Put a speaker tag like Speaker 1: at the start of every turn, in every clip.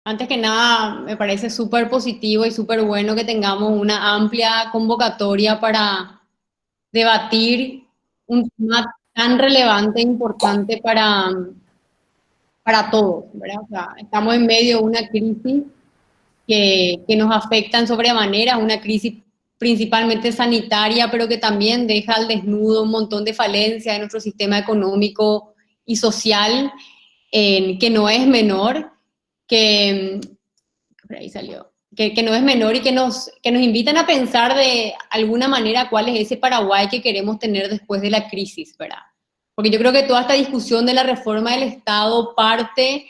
Speaker 1: Antes que nada, me parece súper positivo y súper bueno que tengamos una amplia convocatoria para debatir un tema tan relevante e importante para todos, ¿verdad? O sea, estamos en medio de una crisis que nos afecta en sobremanera, una crisis principalmente sanitaria, pero que también deja al desnudo un montón de falencias en nuestro sistema económico y social, que no es menor, que por ahí salió, que no es menor y que nos invitan a pensar de alguna manera cuál es ese Paraguay que queremos tener después de la crisis, ¿verdad? Porque yo creo que toda esta discusión de la reforma del Estado parte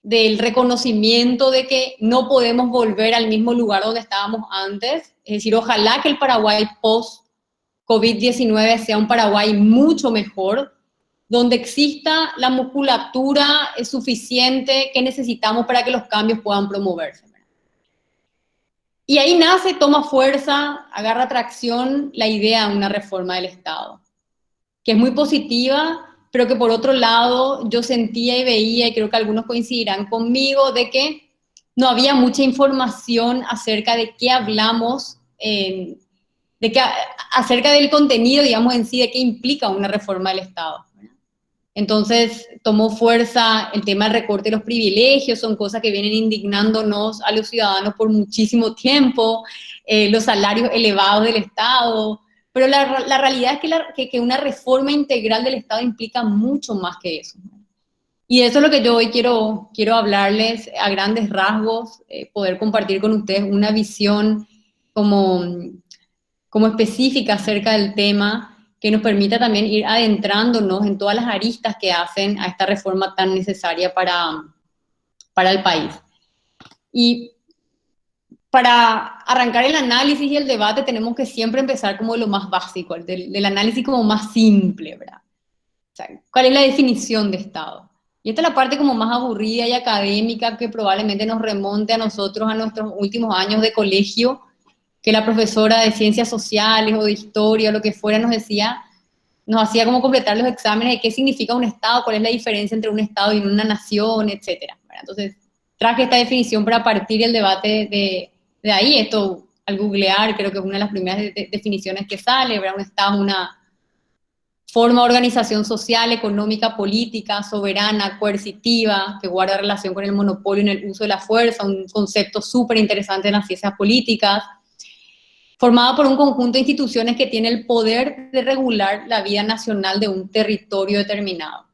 Speaker 1: del reconocimiento de que no podemos volver al mismo lugar donde estábamos antes. Es decir, ojalá que el Paraguay post-COVID-19 sea un Paraguay mucho mejor, donde exista la musculatura suficiente que necesitamos para que los cambios puedan promoverse. Y ahí nace, toma fuerza, agarra tracción la idea de una reforma del Estado, que es muy positiva, pero que por otro lado yo sentía y veía, y creo que algunos coincidirán conmigo, de que no había mucha información acerca de qué hablamos, de que, acerca del contenido, digamos, en sí, de qué implica una reforma del Estado. Entonces tomó fuerza el tema del recorte de los privilegios, son cosas que vienen indignándonos a los ciudadanos por muchísimo tiempo, los salarios elevados del Estado, pero la realidad es que una reforma integral del Estado implica mucho más que eso. Y eso es lo que yo hoy quiero hablarles a grandes rasgos, poder compartir con ustedes una visión como, como específica acerca del tema, que nos permita también ir adentrándonos en todas las aristas que hacen a esta reforma tan necesaria para el país. Y para arrancar el análisis y el debate tenemos que siempre empezar como de lo más básico, del análisis como más simple, ¿verdad? O sea, ¿cuál es la definición de Estado? Y esta es la parte como más aburrida y académica que probablemente nos remonte a nosotros, a nuestros últimos años de colegio, que la profesora de ciencias sociales o de historia o lo que fuera nos decía, nos hacía como completar los exámenes de qué significa un Estado, cuál es la diferencia entre un Estado y una nación, etcétera. Entonces, traje esta definición para partir el debate de ahí. Esto, al googlear, creo que es una de las primeras definiciones que sale, ¿verdad? Un Estado es una forma de organización social, económica, política, soberana, coercitiva, que guarda relación con el monopolio en el uso de la fuerza, un concepto súper interesante en las ciencias políticas, formado por un conjunto de instituciones que tiene el poder de regular la vida nacional de un territorio determinado.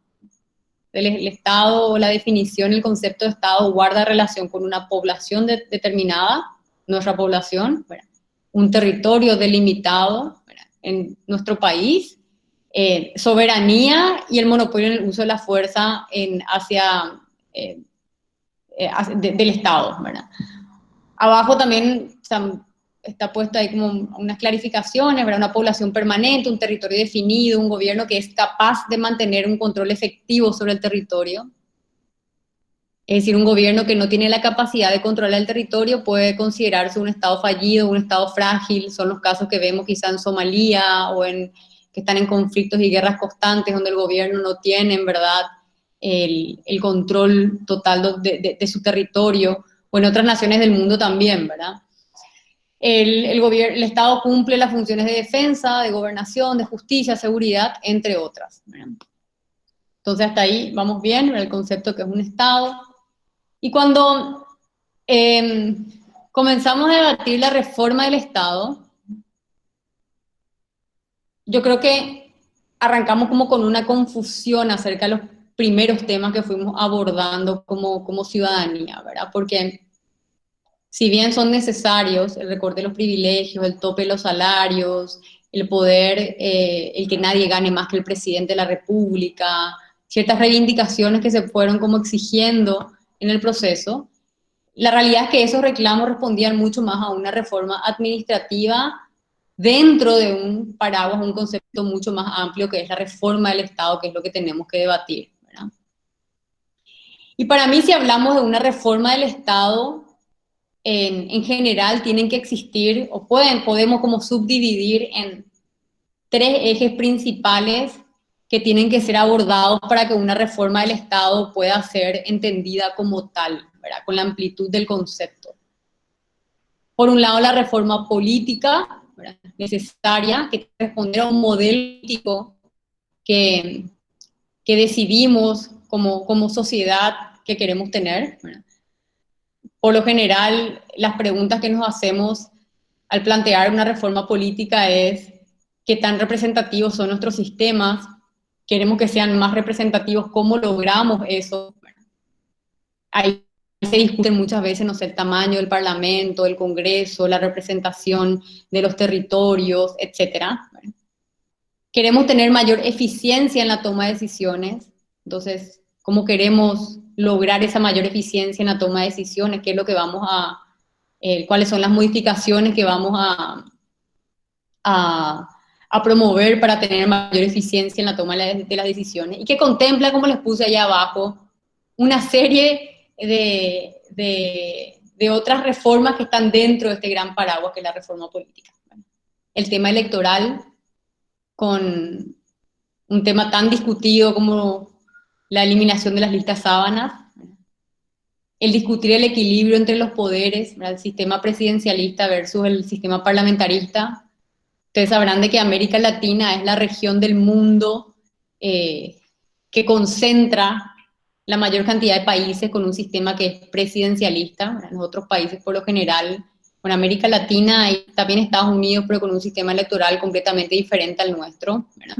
Speaker 1: El Estado, la definición, el concepto de Estado guarda relación con una población determinada, nuestra población, ¿verdad? Un territorio delimitado, ¿verdad? En nuestro país, soberanía y el monopolio en el uso de la fuerza hacia, del Estado, ¿verdad? Abajo también, o sea, está puesto ahí como unas clarificaciones, ¿verdad? Una población permanente, un territorio definido, un gobierno que es capaz de mantener un control efectivo sobre el territorio. Es decir, un gobierno que no tiene la capacidad de controlar el territorio puede considerarse un Estado fallido, un Estado frágil. Son los casos que vemos quizá en Somalia o que están en conflictos y guerras constantes donde el gobierno no tiene, en verdad, el control total de su territorio, o en otras naciones del mundo también, ¿verdad? El Estado cumple las funciones de defensa, de gobernación, de justicia, seguridad, entre otras, ¿verdad? Entonces hasta ahí vamos bien, el concepto que es un Estado. Y cuando eh, comenzamos a debatir la reforma del Estado, yo creo que arrancamos como con una confusión acerca de los primeros temas que fuimos abordando como ciudadanía, ¿verdad? Porque si bien son necesarios el recorte de los privilegios, el tope de los salarios, el poder, el que nadie gane más que el presidente de la República, ciertas reivindicaciones que se fueron como exigiendo en el proceso, la realidad es que esos reclamos respondían mucho más a una reforma administrativa dentro de un paraguas, un concepto mucho más amplio que es la reforma del Estado, que es lo que tenemos que debatir, ¿verdad? Y para mí, si hablamos de una reforma del Estado, en general tienen que existir, o podemos como subdividir en tres ejes principales que tienen que ser abordados para que una reforma del Estado pueda ser entendida como tal, ¿verdad? Con la amplitud del concepto. Por un lado, la reforma política, ¿verdad? Necesaria, que responder a un modelo político que decidimos como sociedad que queremos tener, ¿verdad? Por lo general, las preguntas que nos hacemos al plantear una reforma política es qué tan representativos son nuestros sistemas, queremos que sean más representativos, ¿cómo logramos eso? Ahí se discute muchas veces, no sé, el tamaño del Parlamento, el Congreso, la representación de los territorios, etcétera. Queremos tener mayor eficiencia en la toma de decisiones, entonces, ¿cómo queremos lograr esa mayor eficiencia en la toma de decisiones? ¿Qué es lo que vamos cuáles son las modificaciones que vamos a, a promover para tener mayor eficiencia en la toma de las decisiones? Y que contempla, como les puse allá abajo, una serie de otras reformas que están dentro de este gran paraguas que es la reforma política. El tema electoral, con un tema tan discutido como la eliminación de las listas sábanas, el discutir el equilibrio entre los poderes, ¿verdad? El sistema presidencialista versus el sistema parlamentarista. Ustedes sabrán de que América Latina es la región del mundo que concentra la mayor cantidad de países con un sistema que es presidencialista. ¿Verdad? Los otros países, por lo general, con América Latina y también Estados Unidos, pero con un sistema electoral completamente diferente al nuestro, ¿verdad?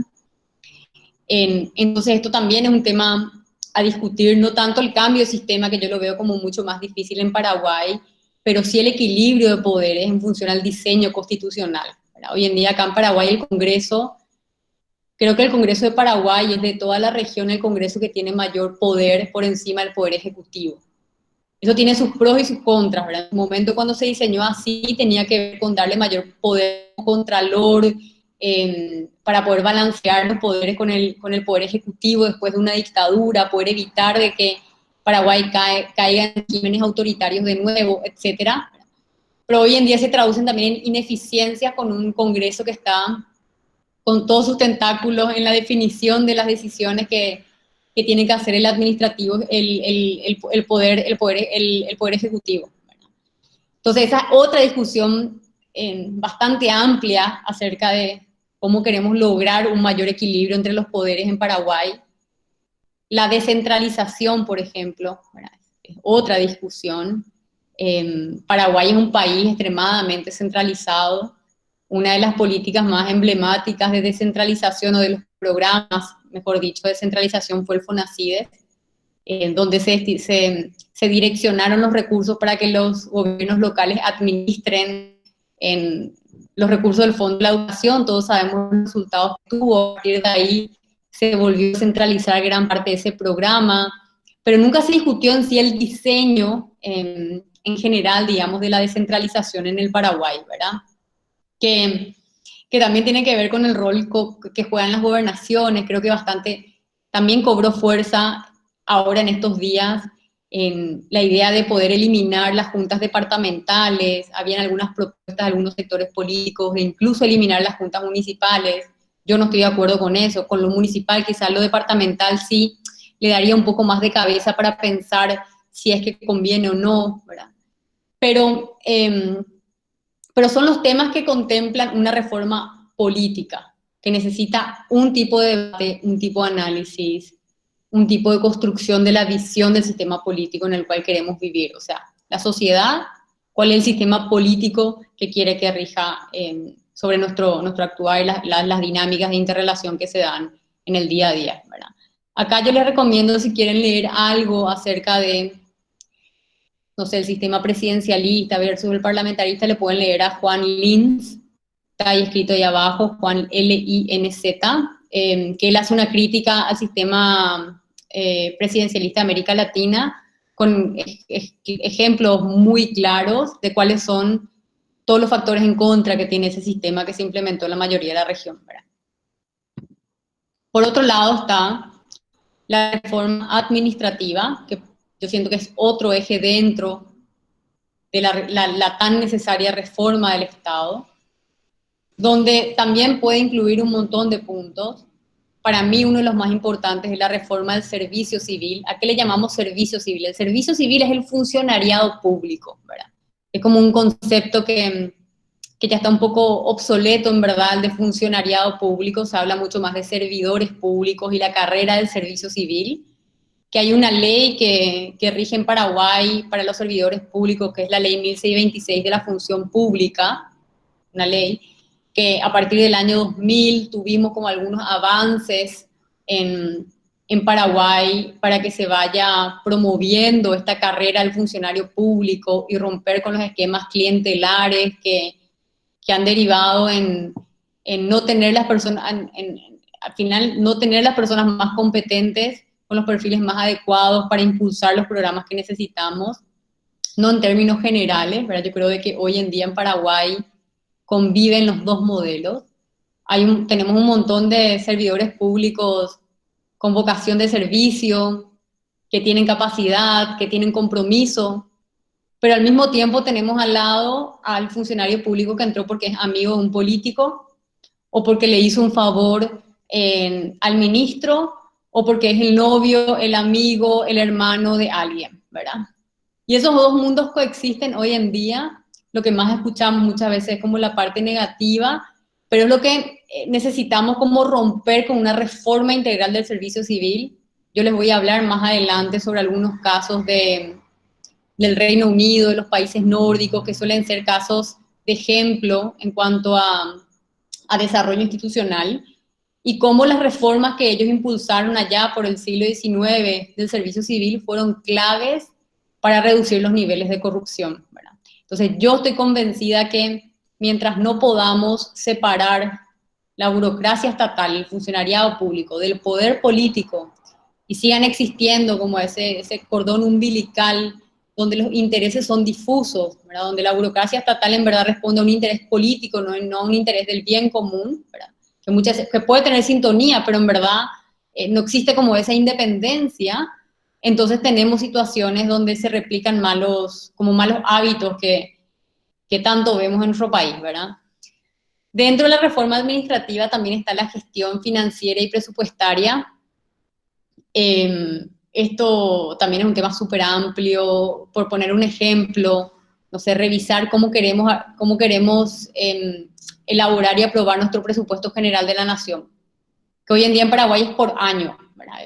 Speaker 1: Entonces esto también es un tema a discutir, no tanto el cambio de sistema, que yo lo veo como mucho más difícil en Paraguay, pero sí el equilibrio de poderes en función al diseño constitucional, ¿verdad? Hoy en día acá en Paraguay el Congreso, creo que el Congreso de Paraguay es de toda la región el Congreso que tiene mayor poder por encima del poder ejecutivo. Eso tiene sus pros y sus contras, ¿verdad? En un momento cuando se diseñó así tenía que ver con darle mayor poder al contralor, para poder balancear los poderes con el poder ejecutivo después de una dictadura, poder evitar de que Paraguay caiga en crímenes autoritarios de nuevo, etcétera. Pero hoy en día se traducen también en ineficiencias con un Congreso que está con todos sus tentáculos en la definición de las decisiones que tiene que hacer el administrativo, el poder ejecutivo. Entonces esa es otra discusión bastante amplia acerca de cómo queremos lograr un mayor equilibrio entre los poderes en Paraguay. La descentralización, por ejemplo, ¿verdad? Es otra discusión. Paraguay es un país extremadamente centralizado. Una de las políticas más emblemáticas de descentralización o de los programas, mejor dicho, de descentralización fue el FONACIDE, donde se direccionaron los recursos para que los gobiernos locales administren los recursos del Fondo de la Educación. Todos sabemos los resultados que tuvo. A partir de ahí se volvió a centralizar gran parte de ese programa, pero nunca se discutió en sí el diseño en general, digamos, de la descentralización en el Paraguay, ¿verdad? Que también tiene que ver con el rol que juegan las gobernaciones. Creo que bastante también cobró fuerza ahora en estos días en la idea de poder eliminar las juntas departamentales. Habían algunas propuestas de algunos sectores políticos de incluso eliminar las juntas municipales. Yo no estoy de acuerdo con eso. Con lo municipal, quizás lo departamental sí le daría un poco más de cabeza para pensar si es que conviene o no, ¿verdad? Pero son los temas que contemplan una reforma política, que necesita un tipo de debate, un tipo de análisis, un tipo de construcción de la visión del sistema político en el cual queremos vivir. O sea, la sociedad, cuál es el sistema político que quiere que rija sobre nuestro actuar y las dinámicas de interrelación que se dan en el día a día, ¿verdad? Acá yo les recomiendo, si quieren leer algo acerca de, no sé, el sistema presidencialista versus el parlamentarista, le pueden leer a Juan Linz, está ahí escrito ahí abajo, Juan Linz, que él hace una crítica al sistema presidencialista de América Latina con ejemplos muy claros de cuáles son todos los factores en contra que tiene ese sistema que se implementó en la mayoría de la región, ¿verdad? Por otro lado está la reforma administrativa, que yo siento que es otro eje dentro de la tan necesaria reforma del Estado, donde también puede incluir un montón de puntos. para mí uno de los más importantes es la reforma del servicio civil. ¿A qué le llamamos servicio civil? El servicio civil es el funcionariado público, ¿verdad? Es como un concepto que ya está un poco obsoleto, en verdad, el de funcionariado público. Se habla mucho más de servidores públicos y la carrera del servicio civil, que hay una ley que rige en Paraguay para los servidores públicos, que es la ley 1626 de la función pública, una ley que a partir del año 2000 tuvimos como algunos avances en Paraguay para que se vaya promoviendo esta carrera del funcionario público y romper con los esquemas clientelares que han derivado en no tener las personas, al final no tener las personas más competentes con los perfiles más adecuados para impulsar los programas que necesitamos, no en términos generales, ¿verdad? Yo creo de que hoy en día en Paraguay conviven los dos modelos. Tenemos un montón de servidores públicos con vocación de servicio, que tienen capacidad, que tienen compromiso, pero al mismo tiempo tenemos al lado al funcionario público que entró porque es amigo de un político o porque le hizo un favor al ministro o porque es el novio, el amigo, el hermano de alguien, ¿verdad? Y esos dos mundos coexisten hoy en día. Lo que más escuchamos muchas veces es como la parte negativa, pero es lo que necesitamos como romper con una reforma integral del servicio civil. Yo les voy a hablar más adelante sobre algunos casos del Reino Unido, de los países nórdicos, que suelen ser casos de ejemplo en cuanto a desarrollo institucional, y cómo las reformas que ellos impulsaron allá por el siglo XIX del servicio civil fueron claves para reducir los niveles de corrupción, ¿verdad? Entonces yo estoy convencida que mientras no podamos separar la burocracia estatal, el funcionariado público, del poder político, y sigan existiendo como ese cordón umbilical donde los intereses son difusos, ¿verdad? Donde la burocracia estatal en verdad responde a un interés político, no a un interés del bien común, ¿verdad? Que puede tener sintonía, pero en verdad no existe como esa independencia. Entonces tenemos situaciones donde se replican como malos hábitos que tanto vemos en nuestro país, ¿verdad? Dentro de la reforma administrativa también está la gestión financiera y presupuestaria. Esto también es un tema súper amplio. Por poner un ejemplo, no sé, revisar cómo queremos elaborar y aprobar nuestro presupuesto general de la nación, que hoy en día en Paraguay es por año, ¿verdad?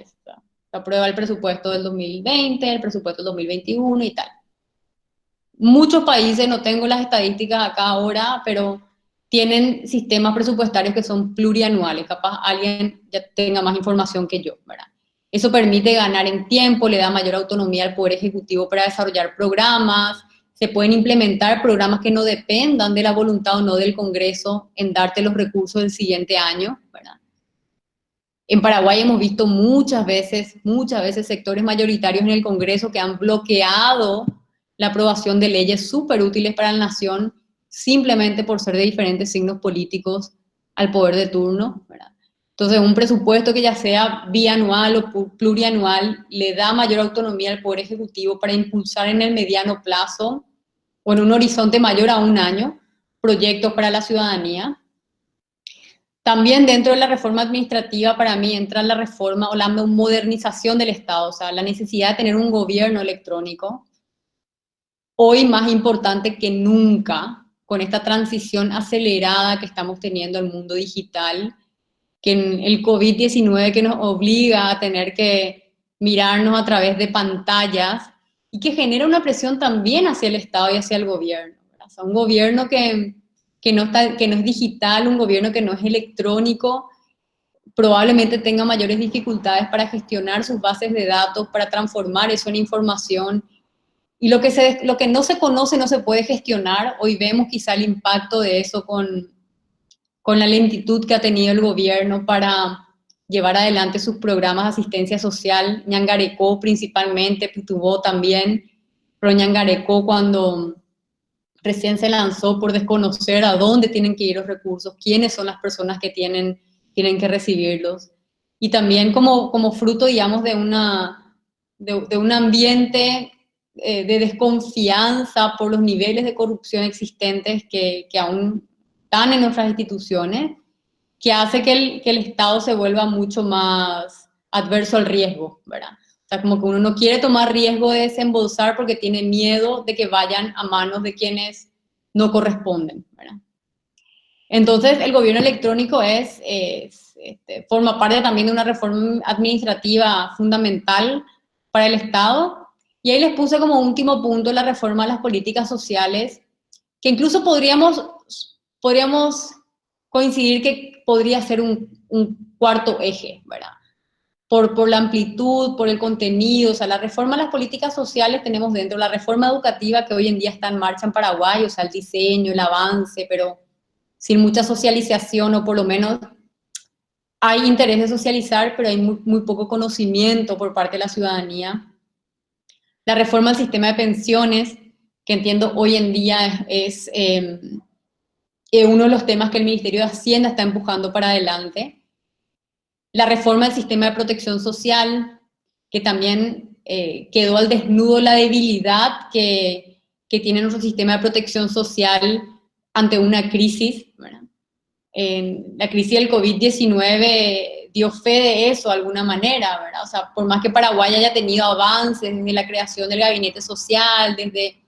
Speaker 1: Se aprueba el presupuesto del 2020, el presupuesto del 2021 y tal. Muchos países, no tengo las estadísticas acá ahora, pero tienen sistemas presupuestarios que son plurianuales. Capaz alguien ya tenga más información que yo, ¿verdad? Eso permite ganar en tiempo, le da mayor autonomía al Poder Ejecutivo para desarrollar programas, se pueden implementar programas que no dependan de la voluntad o no del Congreso en darte los recursos del siguiente año, ¿verdad? En Paraguay hemos visto muchas veces sectores mayoritarios en el Congreso que han bloqueado la aprobación de leyes súper útiles para la nación simplemente por ser de diferentes signos políticos al poder de turno, ¿verdad? Entonces, un presupuesto que ya sea bianual o plurianual le da mayor autonomía al Poder Ejecutivo para impulsar en el mediano plazo o en un horizonte mayor a un año proyectos para la ciudadanía. También dentro de la reforma administrativa para mí entra la reforma o la modernización del Estado, o sea, la necesidad de tener un gobierno electrónico, hoy más importante que nunca, con esta transición acelerada que estamos teniendo al mundo digital, que el COVID-19 que nos obliga a tener que mirarnos a través de pantallas y que genera una presión también hacia el Estado y hacia el gobierno, ¿verdad? O sea, un gobierno que no es digital, un gobierno que no es electrónico, probablemente tenga mayores dificultades para gestionar sus bases de datos, para transformar eso en información. Y lo que no se conoce no se puede gestionar. Hoy vemos quizá el impacto de eso con la lentitud que ha tenido el gobierno para llevar adelante sus programas de asistencia social. Ñangarecó principalmente, Pitubó también, pero Ñangarecó cuando recién se lanzó por desconocer a dónde tienen que ir los recursos, quiénes son las personas que tienen que recibirlos. Y también como fruto, digamos, de un ambiente de desconfianza por los niveles de corrupción existentes que aún están en nuestras instituciones, que hace que el Estado se vuelva mucho más adverso al riesgo, ¿verdad? O sea, como que uno no quiere tomar riesgo de desembolsar porque tiene miedo de que vayan a manos de quienes no corresponden, ¿verdad? Entonces, el gobierno electrónico forma parte también de una reforma administrativa fundamental para el Estado. Y ahí les puse como último punto la reforma a las políticas sociales, que incluso podríamos coincidir que podría ser un cuarto eje, ¿verdad? Por la amplitud, por el contenido, o sea, la reforma a las políticas sociales tenemos dentro la reforma educativa que hoy en día está en marcha en Paraguay, o sea, el diseño, el avance, pero sin mucha socialización, o por lo menos hay interés de socializar, pero hay muy poco conocimiento por parte de la ciudadanía. La reforma al sistema de pensiones, que entiendo hoy en día es uno de los temas que el Ministerio de Hacienda está empujando para adelante. La reforma del sistema de protección social, que también quedó al desnudo la debilidad que tiene nuestro sistema de protección social ante una crisis, ¿verdad? La crisis del COVID-19 dio fe de eso de alguna manera, ¿verdad? O sea, por más que Paraguay haya tenido avances desde la creación del gabinete social, desde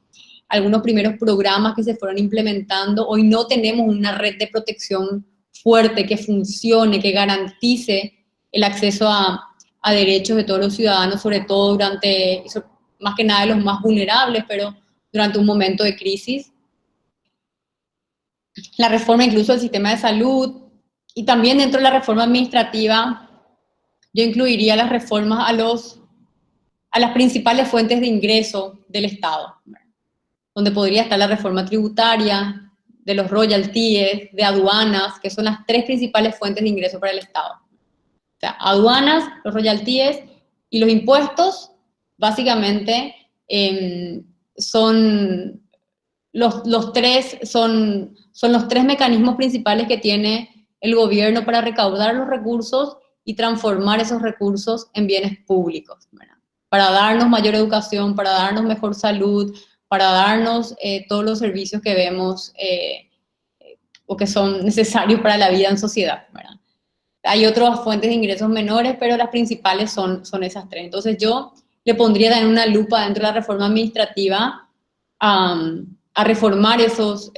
Speaker 1: algunos primeros programas que se fueron implementando, hoy no tenemos una red de protección fuerte que funcione, que garantice el acceso a derechos de todos los ciudadanos, sobre todo durante, más que nada de los más vulnerables, pero durante un momento de crisis. La reforma incluso del sistema de salud, y también dentro de la reforma administrativa yo incluiría las reformas a las principales fuentes de ingreso del Estado, donde podría estar la reforma tributaria, de los royalties, de aduanas, que son las tres principales fuentes de ingreso para el Estado. O sea, aduanas, los royalties y los impuestos, básicamente son los tres mecanismos principales que tiene el gobierno para recaudar los recursos y transformar esos recursos en bienes públicos, ¿verdad? Para darnos mayor educación, para darnos mejor salud, para darnos todos los servicios que vemos o que son necesarios para la vida en sociedad, ¿verdad? Hay otras fuentes de ingresos menores, pero las principales son esas tres. Entonces yo le pondría también una lupa dentro de la reforma administrativa a reformar esas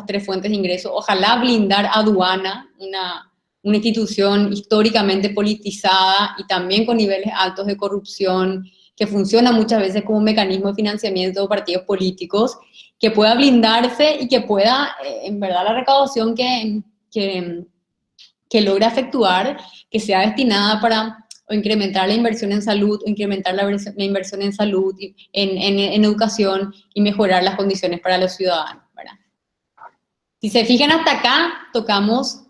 Speaker 1: tres fuentes de ingresos. Ojalá blindar aduana, una institución históricamente politizada y también con niveles altos de corrupción, que funciona muchas veces como un mecanismo de financiamiento de partidos políticos, que pueda blindarse y que pueda, en verdad, la recaudación que logra efectuar, que sea destinada para o incrementar la inversión en salud, o incrementar la inversión en salud, en educación y mejorar las condiciones para los ciudadanos, ¿verdad? Si se fijan hasta acá, tocamos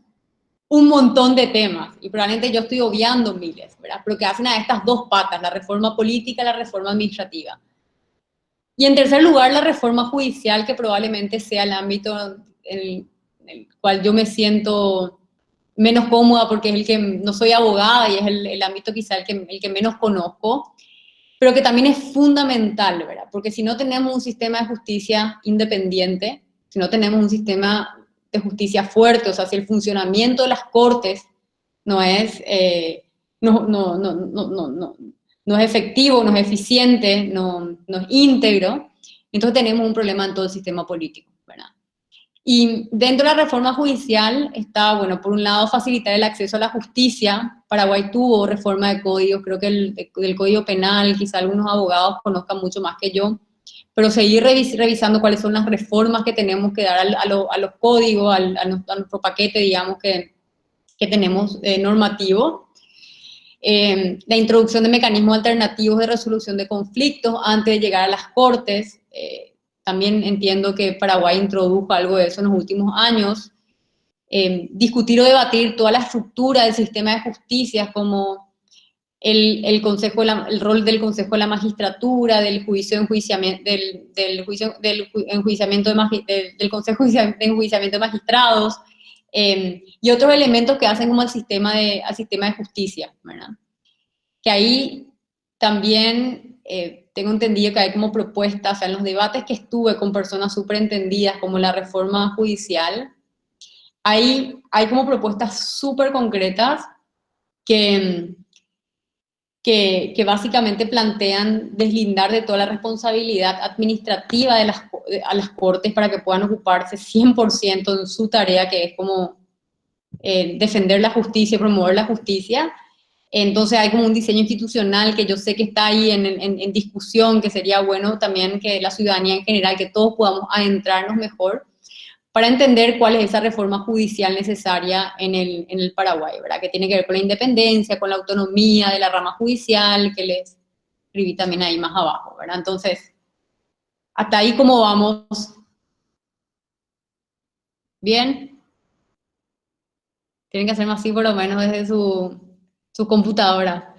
Speaker 1: un montón de temas y probablemente yo estoy obviando miles, ¿verdad? Pero que hacen a estas dos patas, la reforma política y la reforma administrativa. Y en tercer lugar, la reforma judicial, que probablemente sea el ámbito en el cual yo me siento menos cómoda porque es el que no soy abogada y es el ámbito quizá el que menos conozco, pero que también es fundamental, ¿verdad? Porque si no tenemos un sistema de justicia independiente, si no tenemos un sistema de justicia fuerte, o sea, si el funcionamiento de las cortes no es, no es efectivo, no es eficiente, no es íntegro, entonces tenemos un problema en todo el sistema político, ¿verdad? Y dentro de la reforma judicial está, bueno, por un lado, facilitar el acceso a la justicia. Paraguay tuvo reforma de códigos, creo que del Código Penal, quizá algunos abogados conozcan mucho más que yo, pero seguir revisando cuáles son las reformas que tenemos que dar a los códigos, a nuestro paquete, digamos, que tenemos normativo. La introducción de mecanismos alternativos de resolución de conflictos antes de llegar a las cortes. También entiendo que Paraguay introdujo algo de eso en los últimos años. Discutir o debatir toda la estructura del sistema de justicia, como el rol del Consejo de la Magistratura, del juicio de enjuiciamiento, del Consejo de Enjuiciamiento de Magistrados, y otros elementos que hacen como al sistema de justicia, ¿verdad? Que ahí también tengo entendido que hay como propuestas, o sea, en los debates que estuve con personas súper entendidas como la reforma judicial, hay como propuestas súper concretas que, que básicamente plantean deslindar de toda la responsabilidad administrativa a las cortes para que puedan ocuparse 100% en su tarea, que es como defender la justicia, promover la justicia. Entonces hay como un diseño institucional que yo sé que está ahí en discusión, que sería bueno también que la ciudadanía en general, que todos podamos adentrarnos mejor para entender cuál es esa reforma judicial necesaria en el Paraguay, ¿verdad? Que tiene que ver con la independencia, con la autonomía de la rama judicial, que les escribí también ahí más abajo, ¿verdad? Entonces, hasta ahí cómo vamos. ¿Bien? Tienen que hacerme así por lo menos desde su computadora.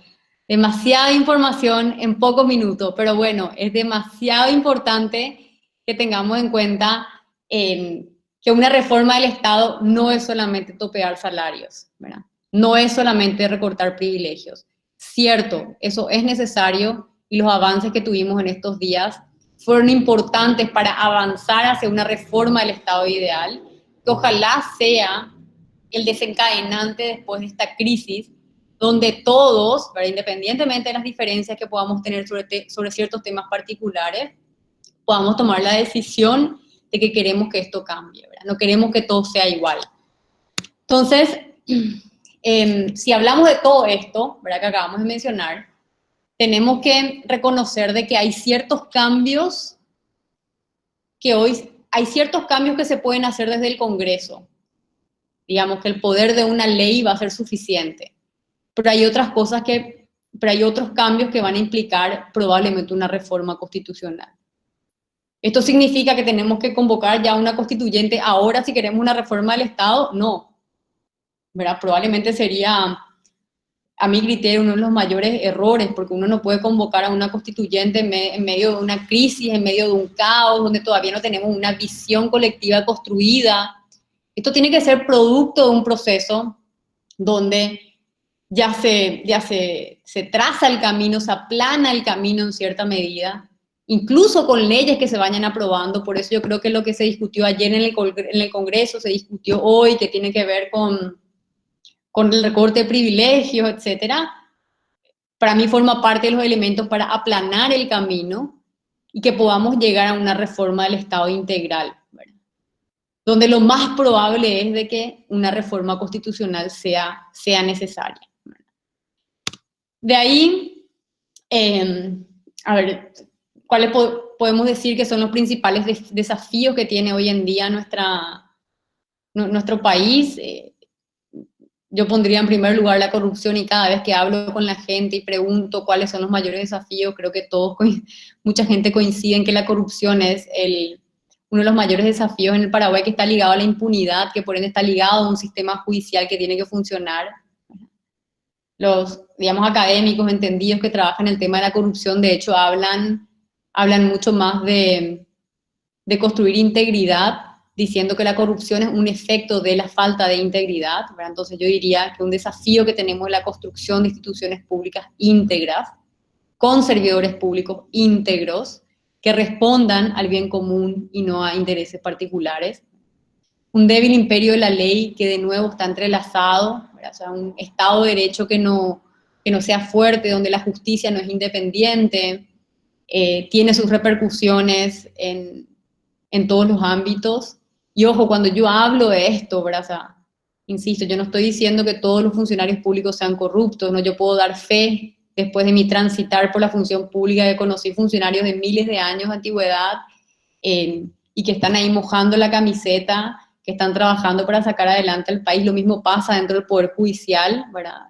Speaker 1: Demasiada información en pocos minutos, pero bueno, es demasiado importante que tengamos en cuenta que una reforma del Estado no es solamente topear salarios, ¿verdad? No es solamente recortar privilegios. Cierto, eso es necesario y los avances que tuvimos en estos días fueron importantes para avanzar hacia una reforma del Estado ideal, que ojalá sea el desencadenante después de esta crisis, donde todos, ¿verdad? Independientemente de las diferencias que podamos tener sobre ciertos temas particulares, podamos tomar la decisión de que queremos que esto cambie, ¿verdad? No queremos que todo sea igual. Entonces, si hablamos de todo esto, ¿verdad? Que acabamos de mencionar, tenemos que reconocer de que hay ciertos cambios que se pueden hacer desde el Congreso. Digamos que el poder de una ley va a ser suficiente. Pero hay otros cambios que van a implicar probablemente una reforma constitucional. ¿Esto significa que tenemos que convocar ya una constituyente ahora si queremos una reforma del Estado? No, ¿verdad? Probablemente sería, a mi criterio, uno de los mayores errores, porque uno no puede convocar a una constituyente en medio de una crisis, en medio de un caos, donde todavía no tenemos una visión colectiva construida. Esto tiene que ser producto de un proceso donde ya se traza el camino, se aplana el camino en cierta medida, incluso con leyes que se vayan aprobando. Por eso yo creo que lo que se discutió ayer en el Congreso, se discutió hoy, que tiene que ver con el recorte de privilegios, etcétera, para mí forma parte de los elementos para aplanar el camino y que podamos llegar a una reforma del Estado integral, ¿verdad? Donde lo más probable es de que una reforma constitucional sea necesaria. De ahí, a ver, ¿cuáles podemos decir que son los principales desafíos que tiene hoy en día nuestro país? Yo pondría en primer lugar la corrupción, y cada vez que hablo con la gente y pregunto cuáles son los mayores desafíos, creo que mucha gente coincide en que la corrupción es uno de los mayores desafíos en el Paraguay, que está ligado a la impunidad, que por ende está ligado a un sistema judicial que tiene que funcionar. Los, digamos, académicos entendidos que trabajan el tema de la corrupción, de hecho, hablan mucho más de construir integridad, diciendo que la corrupción es un efecto de la falta de integridad, ¿verdad? Entonces yo diría que un desafío que tenemos es la construcción de instituciones públicas íntegras, con servidores públicos íntegros, que respondan al bien común y no a intereses particulares. Un débil imperio de la ley que de nuevo está entrelazado, ¿verdad? O sea, un Estado de Derecho que no sea fuerte, donde la justicia no es independiente, tiene sus repercusiones en todos los ámbitos. Y ojo, cuando yo hablo de esto, ¿verdad? O sea, insisto, yo no estoy diciendo que todos los funcionarios públicos sean corruptos, ¿no? Yo puedo dar fe, después de mi transitar por la función pública, que conocí funcionarios de miles de años de antigüedad y que están ahí mojando la camiseta, que están trabajando para sacar adelante al país. Lo mismo pasa dentro del Poder Judicial, ¿verdad?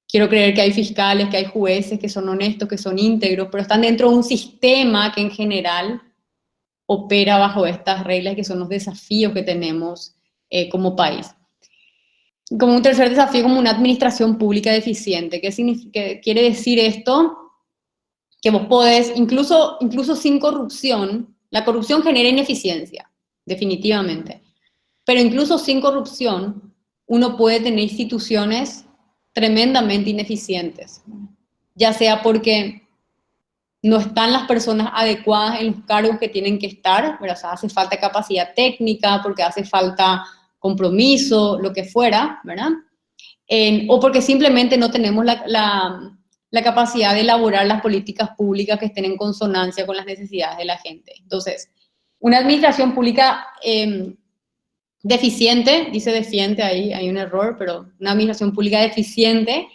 Speaker 1: Quiero creer que hay fiscales, que hay jueces que son honestos, que son íntegros, pero están dentro de un sistema que en general opera bajo estas reglas, que son los desafíos que tenemos como país. Como un tercer desafío, como una administración pública deficiente. ¿Qué quiere decir esto? Que vos podés, incluso sin corrupción, la corrupción genera ineficiencia, definitivamente, pero incluso sin corrupción, uno puede tener instituciones tremendamente ineficientes, ya sea porque no están las personas adecuadas en los cargos que tienen que estar, ¿verdad? O sea, hace falta capacidad técnica, porque hace falta compromiso, lo que fuera, ¿verdad? O porque simplemente no tenemos la capacidad de elaborar las políticas públicas que estén en consonancia con las necesidades de la gente. Entonces, una administración pública deficiente, dice deficiente, ahí hay un error, pero una administración pública deficiente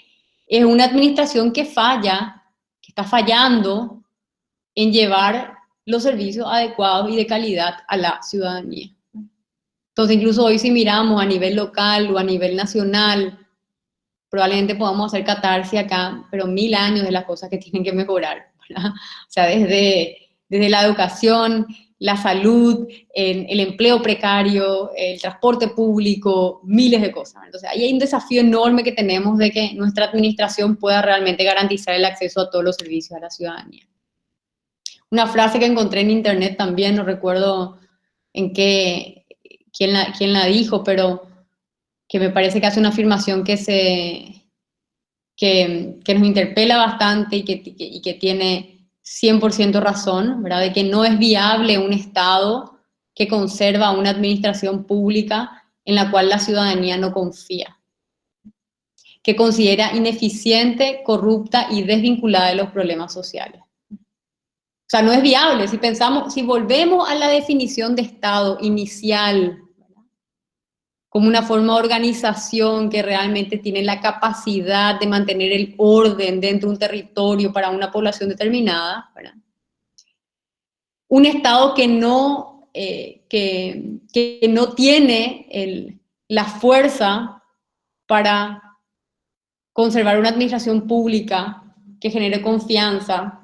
Speaker 1: es una administración que falla, que está fallando en llevar los servicios adecuados y de calidad a la ciudadanía. Entonces, incluso hoy si miramos a nivel local o a nivel nacional, probablemente podamos hacer catarsis acá, pero 1000 años de las cosas que tienen que mejorar, ¿verdad? O sea, desde la educación, la salud, el empleo precario, el transporte público, miles de cosas. Entonces, ahí hay un desafío enorme que tenemos de que nuestra administración pueda realmente garantizar el acceso a todos los servicios a la ciudadanía. Una frase que encontré en internet también, no recuerdo en quién la dijo, pero que me parece que hace una afirmación que nos interpela bastante y que tiene 100% razón, ¿verdad? De que no es viable un Estado que conserva una administración pública en la cual la ciudadanía no confía, que considera ineficiente, corrupta y desvinculada de los problemas sociales. O sea, no es viable. Si volvemos a la definición de Estado inicial, ¿verdad? Como una forma de organización que realmente tiene la capacidad de mantener el orden dentro de un territorio para una población determinada, ¿verdad? Un Estado que no tiene la fuerza para conservar una administración pública que genere confianza,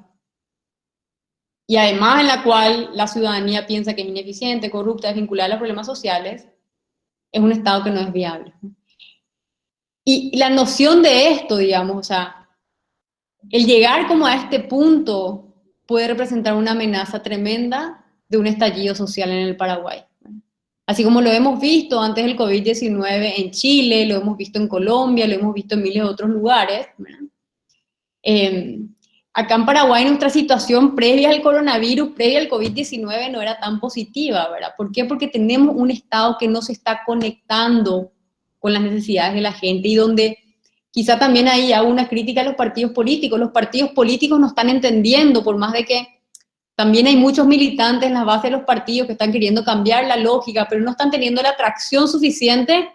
Speaker 1: y además en la cual la ciudadanía piensa que es ineficiente, corrupta, desvinculada a los problemas sociales, es un Estado que no es viable. Y la noción de esto, digamos, o sea, el llegar como a este punto puede representar una amenaza tremenda de un estallido social en el Paraguay. Así como lo hemos visto antes del COVID-19 en Chile, lo hemos visto en Colombia, lo hemos visto en miles de otros lugares, ¿verdad? Acá en Paraguay nuestra situación previa al coronavirus, previa al COVID-19 no era tan positiva, ¿verdad? ¿Por qué? Porque tenemos un Estado que no se está conectando con las necesidades de la gente y donde quizá también ahí hago una crítica a los partidos políticos. Los partidos políticos no están entendiendo, por más de que también hay muchos militantes en las bases de los partidos que están queriendo cambiar la lógica, pero no están teniendo la atracción suficiente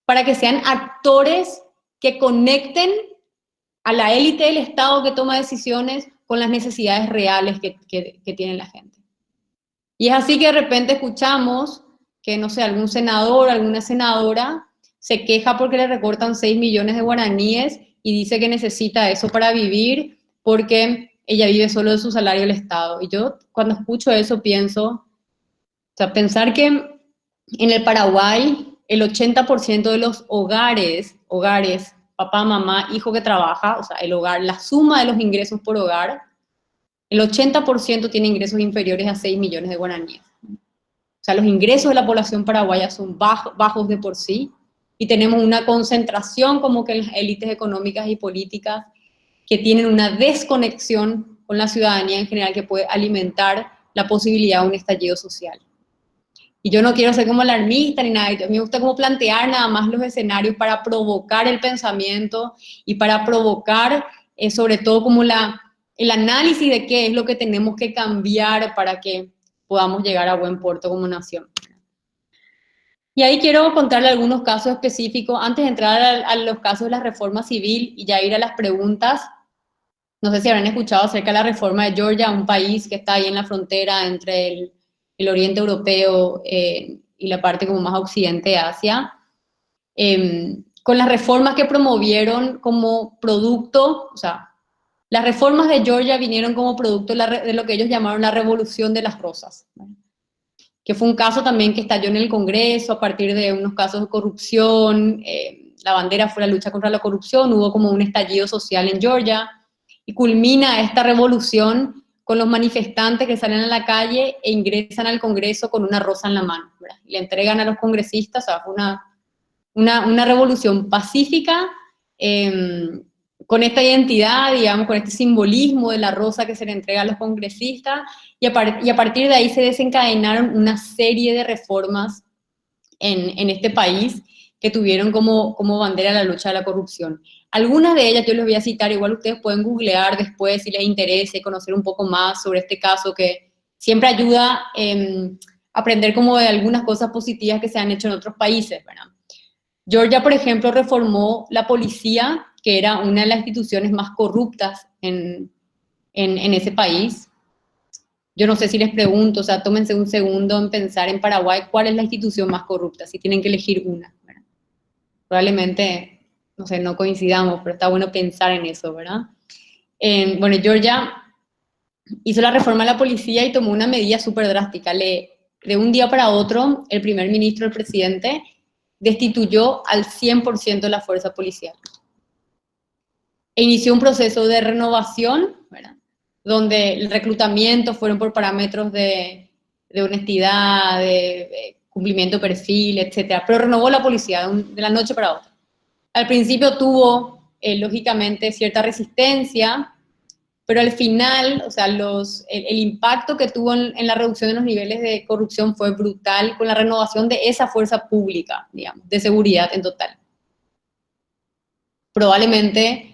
Speaker 1: para que sean actores que conecten a la élite del Estado que toma decisiones con las necesidades reales que tiene la gente. Y es así que de repente escuchamos que, no sé, algún senador, alguna senadora se queja porque le recortan 6 millones de guaraníes y dice que necesita eso para vivir porque ella vive solo de su salario del Estado. Y yo cuando escucho eso pienso, o sea, pensar que en el Paraguay el 80% de los hogares, papá, mamá, hijo que trabaja, o sea, el hogar, la suma de los ingresos por hogar, el 80% tiene ingresos inferiores a 6 millones de guaraníes. O sea, los ingresos de la población paraguaya son bajos de por sí y tenemos una concentración como que en las élites económicas y políticas que tienen una desconexión con la ciudadanía en general que puede alimentar la posibilidad de un estallido social. Y yo no quiero ser como alarmista ni nada, a mí me gusta como plantear nada más los escenarios para provocar el pensamiento y para provocar sobre todo como el análisis de qué es lo que tenemos que cambiar para que podamos llegar a buen puerto como nación. Y ahí quiero contarle algunos casos específicos, antes de entrar a los casos de la reforma civil y ya ir a las preguntas. No sé si habrán escuchado acerca de la reforma de Georgia, un país que está ahí en la frontera entre el oriente europeo y la parte como más occidente de Asia, con las reformas que promovieron como producto, o sea, las reformas de Georgia vinieron como producto de lo que ellos llamaron la revolución de las rosas, ¿vale? Que fue un caso también que estalló en el Congreso a partir de unos casos de corrupción, la bandera fue la lucha contra la corrupción, hubo como un estallido social en Georgia, y culmina esta revolución con los manifestantes que salen a la calle e ingresan al Congreso con una rosa en la mano, ¿verdad? Y le entregan a los congresistas, o sea, fue una revolución pacífica, con esta identidad, digamos, con este simbolismo de la rosa que se le entrega a los congresistas, y a partir de ahí se desencadenaron una serie de reformas en este país que tuvieron como bandera la lucha de la corrupción. Algunas de ellas yo les voy a citar, igual ustedes pueden googlear después si les interesa conocer un poco más sobre este caso, que siempre ayuda a aprender como de algunas cosas positivas que se han hecho en otros países, ¿verdad? Georgia, por ejemplo, reformó la policía, que era una de las instituciones más corruptas en ese país. Yo no sé si les pregunto, o sea, tómense un segundo en pensar en Paraguay cuál es la institución más corrupta, si tienen que elegir una, ¿verdad? Probablemente, no sé, no coincidamos, pero está bueno pensar en eso, ¿verdad? Bueno, Georgia hizo la reforma de la policía y tomó una medida súper drástica. De un día para otro, el primer ministro, el presidente, destituyó al 100% de la fuerza policial. E inició un proceso de renovación, ¿verdad? Donde el reclutamiento fueron por parámetros de honestidad, de cumplimiento de perfil, etcétera. Pero renovó la policía de la noche para otra. Al principio tuvo, lógicamente, cierta resistencia, pero al final, o sea, el impacto que tuvo en la reducción de los niveles de corrupción fue brutal con la renovación de esa fuerza pública, digamos, de seguridad en total. Probablemente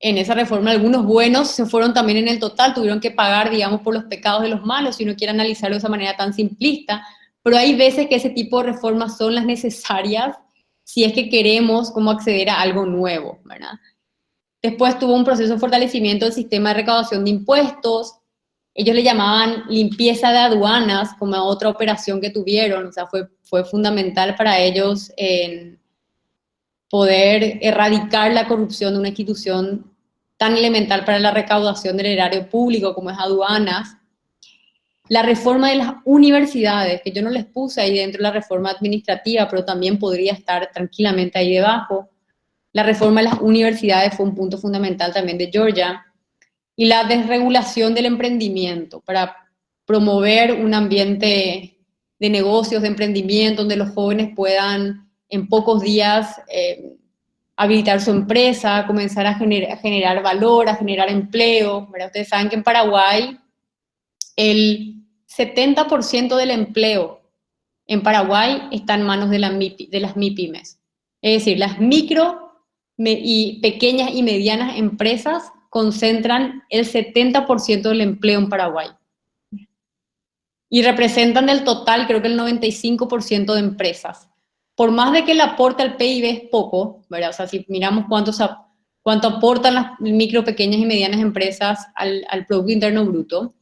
Speaker 1: en esa reforma algunos buenos se fueron también en el total, tuvieron que pagar, digamos, por los pecados de los malos, si uno quiere analizarlo de esa manera tan simplista, pero hay veces que ese tipo de reformas son las necesarias si es que queremos como acceder a algo nuevo, ¿verdad? Después tuvo un proceso de fortalecimiento del sistema de recaudación de impuestos. Ellos le llamaban limpieza de aduanas como otra operación que tuvieron. O sea, fue fundamental para ellos en poder erradicar la corrupción de una institución tan elemental para la recaudación del erario público como es aduanas. La reforma de las universidades, que yo no les puse ahí dentro de la reforma administrativa, pero también podría estar tranquilamente ahí debajo. La reforma de las universidades fue un punto fundamental también de Georgia. Y la desregulación del emprendimiento para promover un ambiente de negocios, de emprendimiento, donde los jóvenes puedan en pocos días habilitar su empresa, comenzar a generar valor, a generar empleo, ¿verdad? Ustedes saben que en Paraguay el 70% del empleo en Paraguay está en manos de las MIPYMES. Es decir, las micro y pequeñas y medianas empresas concentran el 70% del empleo en Paraguay. Y representan del total, creo que el 95% de empresas. Por más de que el aporte al PIB es poco, ¿verdad? O sea, si miramos cuánto aportan las micro, pequeñas y medianas empresas al Producto Interno Bruto,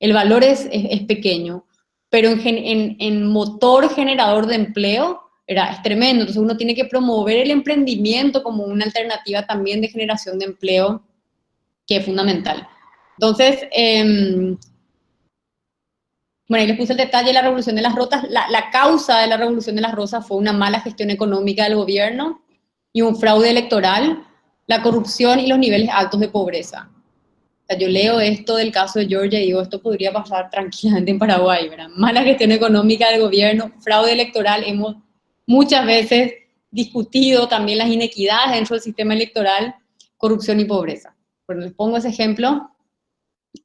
Speaker 1: el valor es pequeño, pero en motor generador de empleo es tremendo. Entonces uno tiene que promover el emprendimiento como una alternativa también de generación de empleo, que es fundamental. Entonces, bueno, ahí les puse el detalle de la Revolución de las Rosas. La causa de la Revolución de las Rosas fue una mala gestión económica del gobierno y un fraude electoral, la corrupción y los niveles altos de pobreza. O sea, yo leo esto del caso de Georgia y digo, esto podría pasar tranquilamente en Paraguay, ¿verdad? Mala gestión económica del gobierno, fraude electoral. Hemos muchas veces discutido también las inequidades dentro del sistema electoral, corrupción y pobreza. Bueno, les pongo ese ejemplo.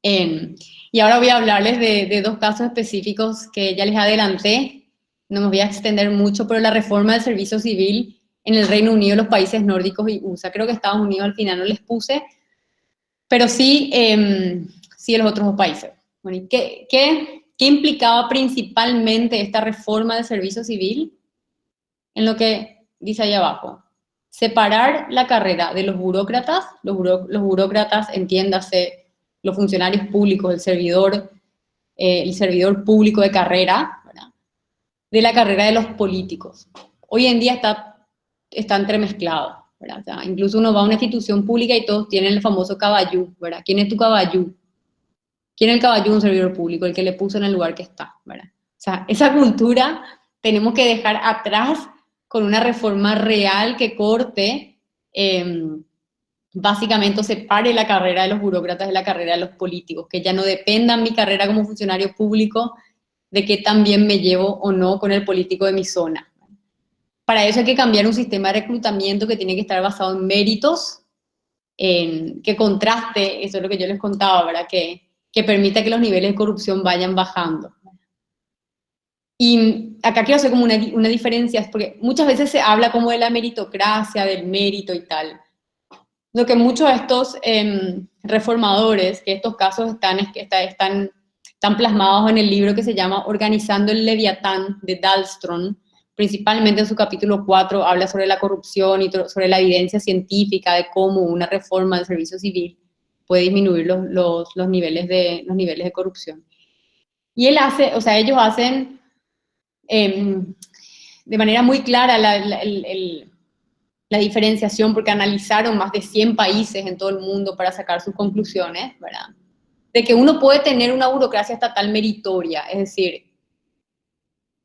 Speaker 1: Y ahora voy a hablarles de dos casos específicos que ya les adelanté. No me voy a extender mucho, pero la reforma del servicio civil en el Reino Unido, los países nórdicos y USA. Creo que Estados Unidos al final no les puse, pero sí, sí los otros dos países. Bueno, ¿y qué implicaba principalmente esta reforma del servicio civil? En lo que dice ahí abajo. Separar la carrera de los burócratas, los burócratas, entiéndase, los funcionarios públicos, el servidor público de carrera, ¿verdad? De la carrera de los políticos. Hoy en día está entremezclado, ¿verdad? O sea, incluso uno va a una institución pública y todos tienen el famoso caballú, ¿verdad? ¿Quién es tu caballú? ¿Quién es el caballú de un servidor público? El que le puso en el lugar que está, ¿verdad? O sea, esa cultura tenemos que dejar atrás con una reforma real que corte, básicamente separe la carrera de los burócratas de la carrera de los políticos, que ya no dependan mi carrera como funcionario público de que también me llevo o no con el político de mi zona. Para eso hay que cambiar un sistema de reclutamiento que tiene que estar basado en méritos, que contraste, eso es lo que yo les contaba, ¿verdad? Que permita que los niveles de corrupción vayan bajando. Y acá quiero hacer como una diferencia, porque muchas veces se habla como de la meritocracia, del mérito y tal. Lo que muchos de estos reformadores, que estos casos están plasmados en el libro que se llama Organizando el Leviatán de Dahlström, principalmente en su capítulo 4 habla sobre la corrupción y sobre la evidencia científica de cómo una reforma del servicio civil puede disminuir los niveles de corrupción. Y ellos hacen de manera muy clara la diferenciación, porque analizaron más de 100 países en todo el mundo para sacar sus conclusiones, ¿verdad? De que uno puede tener una burocracia estatal meritoria, es decir,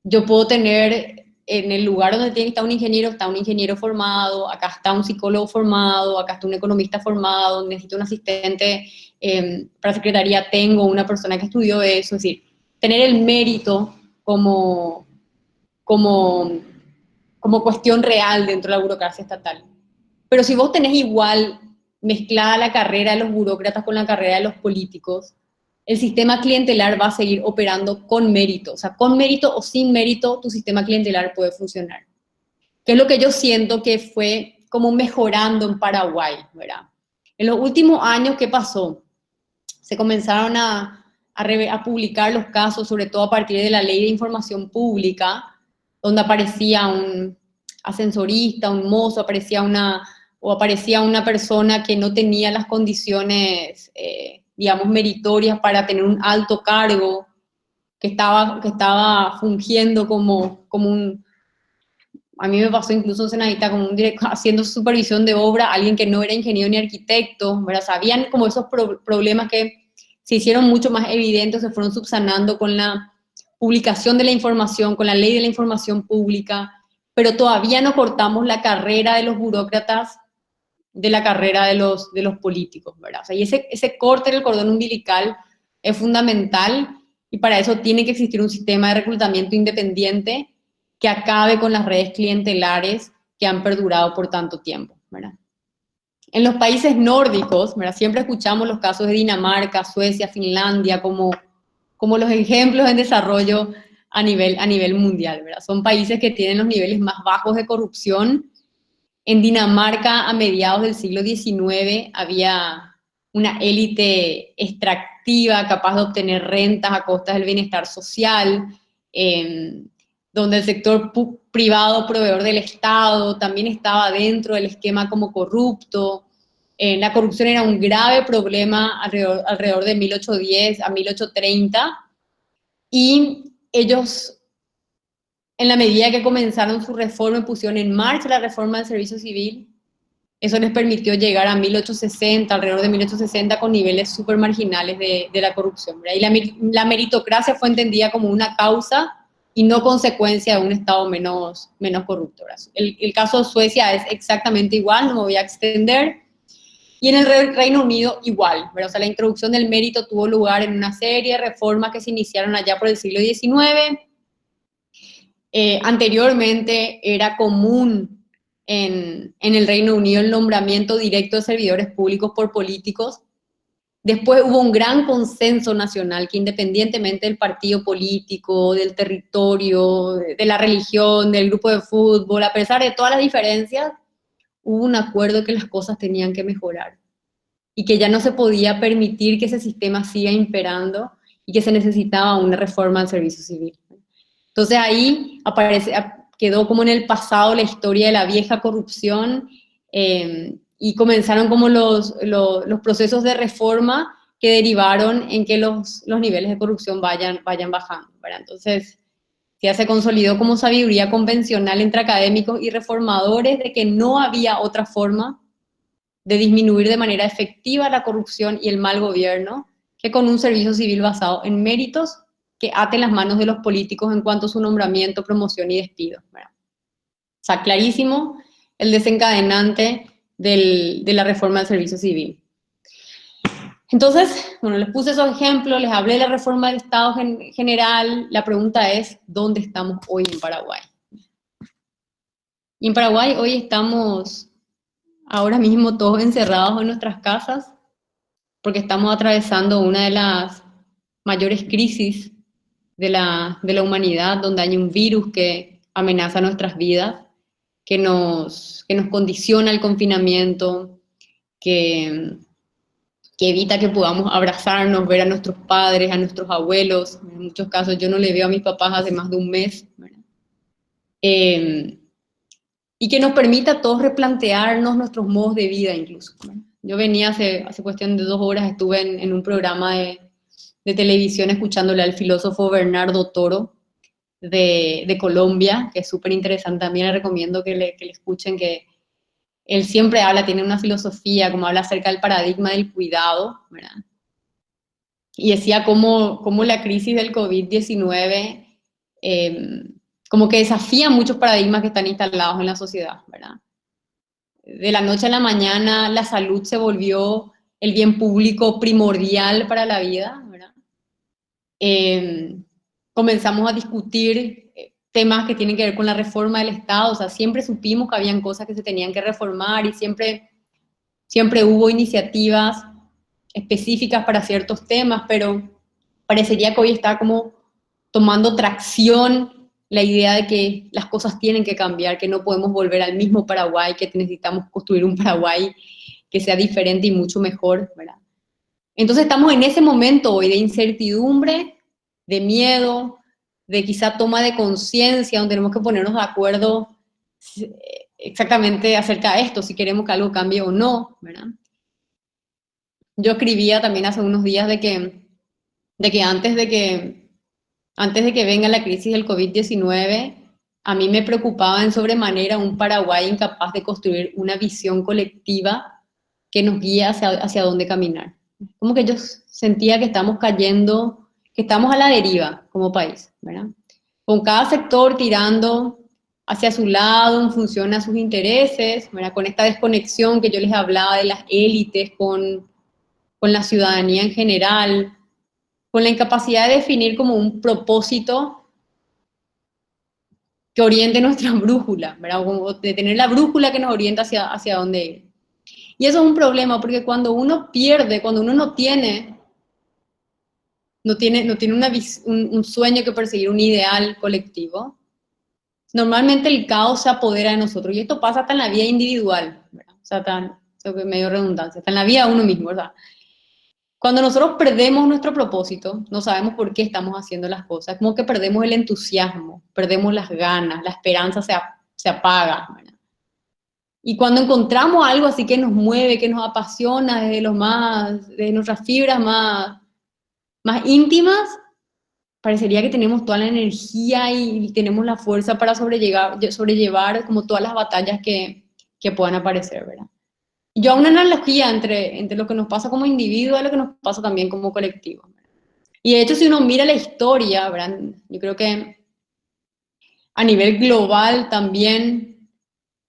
Speaker 1: yo puedo tener en el lugar donde tiene que estar un ingeniero, está un ingeniero formado, acá está un psicólogo formado, acá está un economista formado, necesito un asistente para secretaría, tengo una persona que estudió eso, es decir, tener el mérito como, como, como cuestión real dentro de la burocracia estatal. Pero si vos tenés igual mezclada la carrera de los burócratas con la carrera de los políticos, el sistema clientelar va a seguir operando con mérito. O sea, con mérito o sin mérito, tu sistema clientelar puede funcionar. Que es lo que yo siento que fue como mejorando en Paraguay, ¿verdad? En los últimos años, ¿qué pasó? Se comenzaron a publicar los casos, sobre todo a partir de la Ley de Información Pública, donde aparecía un ascensorista, un mozo, aparecía una persona que no tenía las condiciones, digamos, meritorias para tener un alto cargo, que estaba fungiendo como un, a mí me pasó incluso en Senadita como un director haciendo supervisión de obra, alguien que no era ingeniero ni arquitecto, ¿verdad? Sabían como esos problemas que se hicieron mucho más evidentes, se fueron subsanando con la publicación de la información, con la ley de la información pública, pero todavía no cortamos la carrera de los burócratas de la carrera de los políticos, ¿verdad? O sea, y ese corte en el cordón umbilical es fundamental y para eso tiene que existir un sistema de reclutamiento independiente que acabe con las redes clientelares que han perdurado por tanto tiempo, ¿verdad? En los países nórdicos, ¿verdad? Siempre escuchamos los casos de Dinamarca, Suecia, Finlandia como los ejemplos en desarrollo a nivel mundial, ¿verdad? Son países que tienen los niveles más bajos de corrupción. En Dinamarca, a mediados del siglo XIX, había una élite extractiva capaz de obtener rentas a costa del bienestar social, eh, donde el sector privado, proveedor del Estado, también estaba dentro del esquema como corrupto. La corrupción era un grave problema alrededor de 1810 a 1830, y ellos, en la medida que comenzaron su reforma y pusieron en marcha la reforma del servicio civil, eso les permitió llegar a 1860, alrededor de 1860, con niveles súper marginales de la corrupción, ¿verdad? Y la meritocracia fue entendida como una causa y no consecuencia de un Estado menos corrupto, ¿verdad? El caso de Suecia es exactamente igual, no me voy a extender. Y en el Reino Unido igual, ¿verdad? O sea, la introducción del mérito tuvo lugar en una serie de reformas que se iniciaron allá por el siglo XIX. Anteriormente era común en el Reino Unido el nombramiento directo de servidores públicos por políticos. Después hubo un gran consenso nacional que, independientemente del partido político, del territorio, de la religión, del grupo de fútbol, a pesar de todas las diferencias, hubo un acuerdo que las cosas tenían que mejorar y que ya no se podía permitir que ese sistema siga imperando y que se necesitaba una reforma del servicio civil. Entonces ahí quedó como en el pasado la historia de la vieja corrupción, y comenzaron como los procesos de reforma que derivaron en que los niveles de corrupción vayan bajando, ¿verdad? Entonces ya se consolidó como sabiduría convencional entre académicos y reformadores de que no había otra forma de disminuir de manera efectiva la corrupción y el mal gobierno que con un servicio civil basado en méritos que ate las manos de los políticos en cuanto a su nombramiento, promoción y despido. Bueno, o sea, clarísimo el desencadenante de la reforma del servicio civil. Entonces, bueno, les puse esos ejemplos, les hablé de la reforma del Estado general. La pregunta es, ¿dónde estamos hoy en Paraguay? Y en Paraguay hoy estamos ahora mismo todos encerrados en nuestras casas porque estamos atravesando una de las mayores crisis de la humanidad, donde hay un virus que amenaza nuestras vidas, que nos condiciona el confinamiento, que, que evita que podamos abrazarnos, ver a nuestros padres, a nuestros abuelos. En muchos casos yo no le veo a mis papás hace más de un mes, ¿verdad? Eh, y que nos permita a todos replantearnos nuestros modos de vida incluso, ¿verdad? Yo venía hace cuestión de 2 horas, estuve en un programa de televisión escuchándole al filósofo Bernardo Toro de Colombia, que es súper interesante, también le recomiendo que le escuchen, que él siempre habla, tiene una filosofía, como habla acerca del paradigma del cuidado, ¿verdad? Y decía cómo la crisis del COVID-19 como que desafía muchos paradigmas que están instalados en la sociedad, ¿verdad? De la noche a la mañana la salud se volvió el bien público primordial para la vida, ¿verdad? Eh, Comenzamos a discutir temas que tienen que ver con la reforma del Estado, o sea, siempre supimos que habían cosas que se tenían que reformar y siempre hubo iniciativas específicas para ciertos temas, pero parecería que hoy está como tomando tracción la idea de que las cosas tienen que cambiar, que no podemos volver al mismo Paraguay, que necesitamos construir un Paraguay que sea diferente y mucho mejor, ¿verdad? Entonces estamos en ese momento hoy de incertidumbre, de miedo, de quizá toma de conciencia, donde tenemos que ponernos de acuerdo exactamente acerca de esto, si queremos que algo cambie o no, ¿verdad? Yo escribía también hace unos días de que antes de que venga la crisis del COVID-19, a mí me preocupaba en sobremanera un Paraguay incapaz de construir una visión colectiva que nos guíe hacia dónde caminar. Como que yo sentía que estamos cayendo, que estamos a la deriva como país, ¿verdad? Con cada sector tirando hacia su lado en función a sus intereses, ¿verdad? Con esta desconexión que yo les hablaba de las élites con la ciudadanía en general, con la incapacidad de definir como un propósito que oriente nuestra brújula, ¿verdad? O de tener la brújula que nos orienta hacia dónde ir. Y eso es un problema, porque cuando uno pierde, cuando uno no tiene un sueño que perseguir, un ideal colectivo, normalmente el caos se apodera de nosotros. Y esto pasa hasta en la vida individual, ¿verdad? O sea, eso que medio redundancia, hasta en la vida de uno mismo, ¿verdad? Cuando nosotros perdemos nuestro propósito, no sabemos por qué estamos haciendo las cosas, como que perdemos el entusiasmo, perdemos las ganas, la esperanza se apaga, ¿verdad? Y cuando encontramos algo así que nos mueve, que nos apasiona de nuestras fibras más íntimas, parecería que tenemos toda la energía y tenemos la fuerza para sobrellevar como todas las batallas que puedan aparecer, ¿verdad? Y yo hago una analogía entre lo que nos pasa como individuo y lo que nos pasa también como colectivo. Y de hecho, si uno mira la historia, ¿verdad? Yo creo que a nivel global también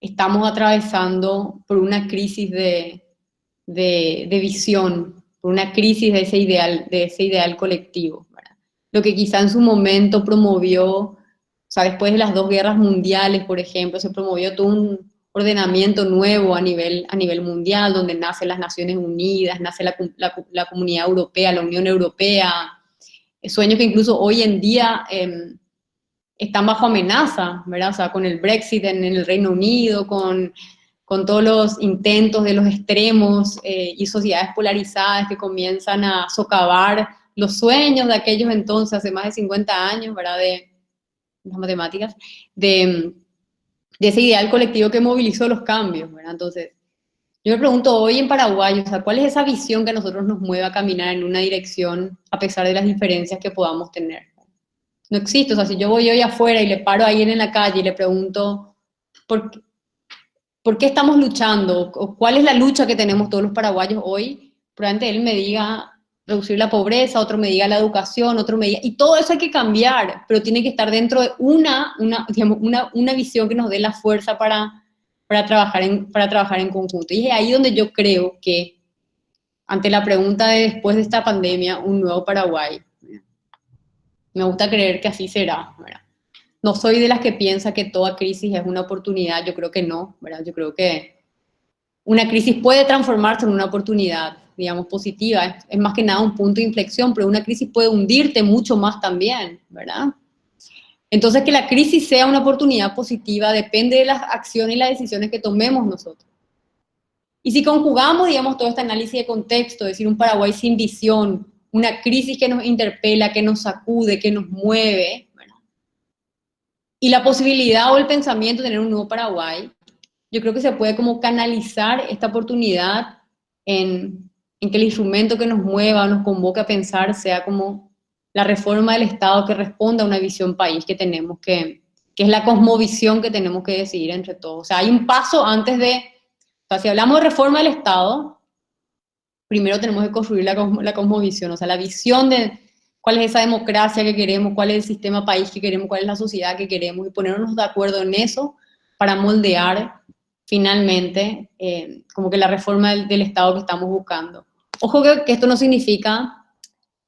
Speaker 1: estamos atravesando por una crisis de visión, por una crisis de ese ideal colectivo, ¿verdad? Lo que quizá en su momento promovió, o sea, después de las 2 guerras mundiales, por ejemplo, se promovió todo un ordenamiento nuevo a nivel mundial, donde nacen las Naciones Unidas, nace la Comunidad Europea, la Unión Europea, sueños que incluso hoy en día están bajo amenaza, ¿verdad? O sea, con el Brexit en el Reino Unido, con todos los intentos de los extremos y sociedades polarizadas que comienzan a socavar los sueños de aquellos entonces, hace más de 50 años, ¿verdad? De las matemáticas, de ese ideal colectivo que movilizó los cambios, ¿verdad? Entonces, yo me pregunto hoy en Paraguay, o sea, ¿cuál es esa visión que a nosotros nos mueve a caminar en una dirección a pesar de las diferencias que podamos tener? No existe, o sea, si yo voy hoy afuera y le paro a alguien en la calle y le pregunto por, por qué estamos luchando o cuál es la lucha que tenemos todos los paraguayos hoy, probablemente él me diga reducir la pobreza, otro me diga la educación, otro me diga, y todo eso hay que cambiar, pero tiene que estar dentro de digamos, una visión que nos dé la fuerza para trabajar en conjunto. Y es ahí donde yo creo que ante la pregunta de después de esta pandemia, un nuevo Paraguay, me gusta creer que así será, ¿verdad? No soy de las que piensa que toda crisis es una oportunidad, yo creo que no, ¿verdad? Yo creo que una crisis puede transformarse en una oportunidad, digamos, positiva, es más que nada un punto de inflexión, pero una crisis puede hundirte mucho más también, ¿verdad? Entonces, que la crisis sea una oportunidad positiva depende de las acciones y las decisiones que tomemos nosotros. Y si conjugamos, digamos, todo este análisis de contexto, es decir, un Paraguay sin visión, una crisis que nos interpela, que nos sacude, que nos mueve, ¿verdad? Y la posibilidad o el pensamiento de tener un nuevo Paraguay, yo creo que se puede como canalizar esta oportunidad en que el instrumento que nos mueva, nos convoque a pensar, sea como la reforma del Estado que responda a una visión país que tenemos que es la cosmovisión que tenemos que decidir entre todos. O sea, hay un paso antes de, o sea, si hablamos de reforma del Estado, primero tenemos que construir la cosmovisión, o sea, la visión de cuál es esa democracia que queremos, cuál es el sistema país que queremos, cuál es la sociedad que queremos, y ponernos de acuerdo en eso para moldear finalmente como que la reforma del Estado que estamos buscando. Ojo que esto no significa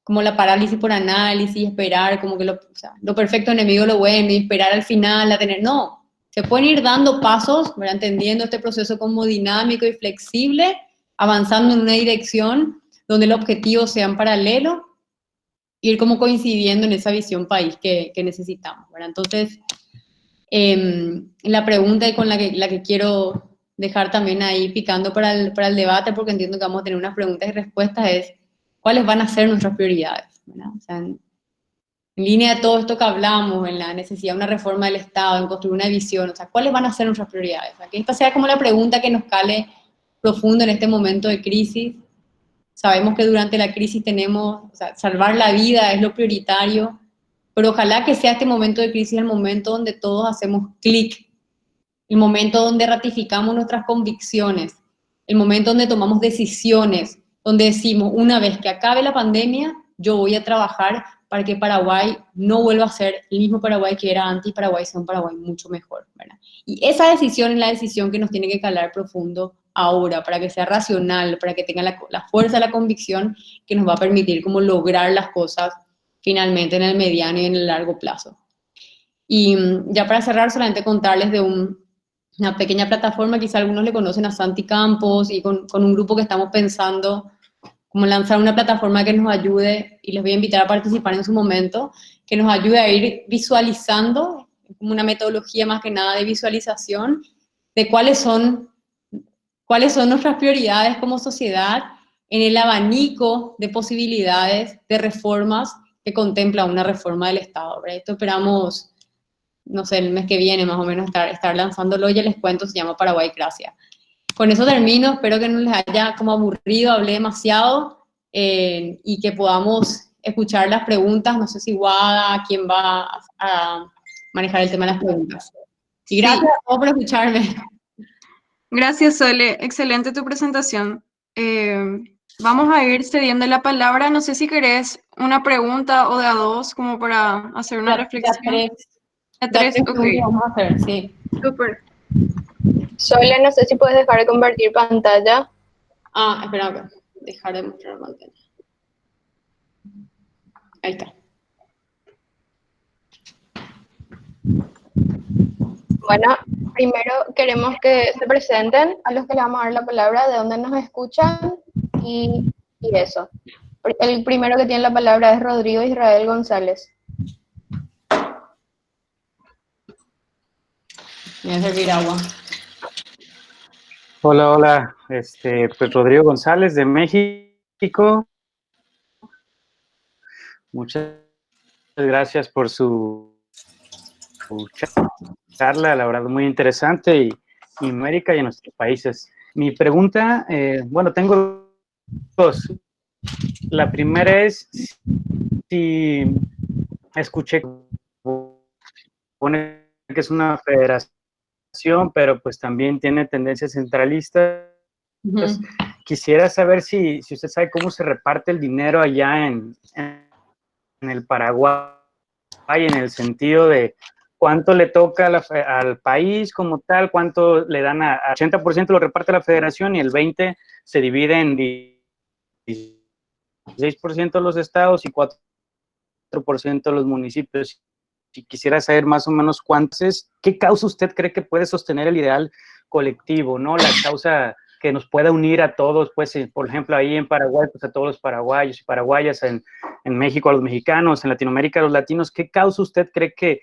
Speaker 1: como la parálisis por análisis, esperar como que o sea, lo perfecto enemigo lo bueno y esperar al final a tener, no, se pueden ir dando pasos, ¿verdad? Entendiendo este proceso como dinámico y flexible, avanzando en una dirección donde los objetivos sean paralelos, ir como coincidiendo en esa visión país que necesitamos, ¿verdad? Entonces, la pregunta con la que quiero dejar también ahí picando para el debate, porque entiendo que vamos a tener unas preguntas y respuestas, es cuáles van a ser nuestras prioridades, ¿verdad? O sea, en línea de todo esto que hablamos, en la necesidad de una reforma del Estado, en construir una visión, o sea, ¿cuáles van a ser nuestras prioridades? O sea, que esta sea como la pregunta que nos cale profundo en este momento de crisis. Sabemos que durante la crisis tenemos, o sea, salvar la vida es lo prioritario, pero ojalá que sea este momento de crisis el momento donde todos hacemos clic, el momento donde ratificamos nuestras convicciones, el momento donde tomamos decisiones, donde decimos, una vez que acabe la pandemia, yo voy a trabajar para que Paraguay no vuelva a ser el mismo Paraguay que era antes y Paraguay sea un Paraguay mucho mejor, ¿verdad? Y esa decisión es la decisión que nos tiene que calar profundo ahora, para que sea racional, para que tenga la fuerza, la convicción que nos va a permitir como lograr las cosas finalmente en el mediano y en el largo plazo. Y ya para cerrar, solamente contarles de una pequeña plataforma, quizá algunos le conocen a Santi Campos, y con un grupo que estamos pensando como lanzar una plataforma que nos ayude, y les voy a invitar a participar en su momento, que nos ayude a ir visualizando, como una metodología más que nada de visualización, de cuáles son nuestras prioridades como sociedad en el abanico de posibilidades de reformas que contempla una reforma del Estado, ¿verdad? Esto esperamos, no sé, el mes que viene más o menos estar lanzándolo, ya les cuento, se llama Paraguaycracia. Con eso termino, espero que no les haya como aburrido, hablé demasiado, y que podamos escuchar las preguntas. No sé si Guada, quién va a manejar el tema de las preguntas. Y gracias
Speaker 2: Sí,
Speaker 1: a todos por escucharme.
Speaker 2: gracias, Sole. Excelente tu presentación. Vamos a ir cediendo la palabra. No sé si querés una pregunta o de a dos, como para hacer una reflexión.
Speaker 1: tres,
Speaker 2: A
Speaker 1: ya
Speaker 2: tres,
Speaker 1: tres
Speaker 2: ok.
Speaker 1: preguntas vamos a hacer, sí.
Speaker 2: Súper.
Speaker 3: Sole, no sé si puedes dejar de compartir pantalla.
Speaker 1: Ah, espera, dejar de mostrar pantalla. Ahí está.
Speaker 3: Bueno, primero queremos que se presenten a los que le vamos a dar la palabra, de dónde nos escuchan y eso. El primero que tiene la palabra es Rodrigo Israel González.
Speaker 1: Voy a servir agua.
Speaker 4: Hola, hola, pues Rodrigo González de México. Muchas gracias por su charla, la verdad muy interesante y en América y en nuestros países. Mi pregunta, bueno, tengo dos. La primera es si escuché que es una federación, pero pues también tiene tendencias centralistas.
Speaker 1: Uh-huh.
Speaker 4: Quisiera saber si usted sabe cómo se reparte el dinero allá en el Paraguay, en el sentido de cuánto le toca al país como tal, cuánto le dan a 80% lo reparte la federación y el 20% se divide en 16% los estados y 4% los municipios. Si quisiera saber más o menos cuántos es, ¿qué causa usted cree que puede sostener el ideal colectivo, ¿no? La causa que nos pueda unir a todos, pues, por ejemplo, ahí en Paraguay, pues a todos los paraguayos y paraguayas, en México a los mexicanos, en Latinoamérica a los latinos, ¿qué causa usted cree que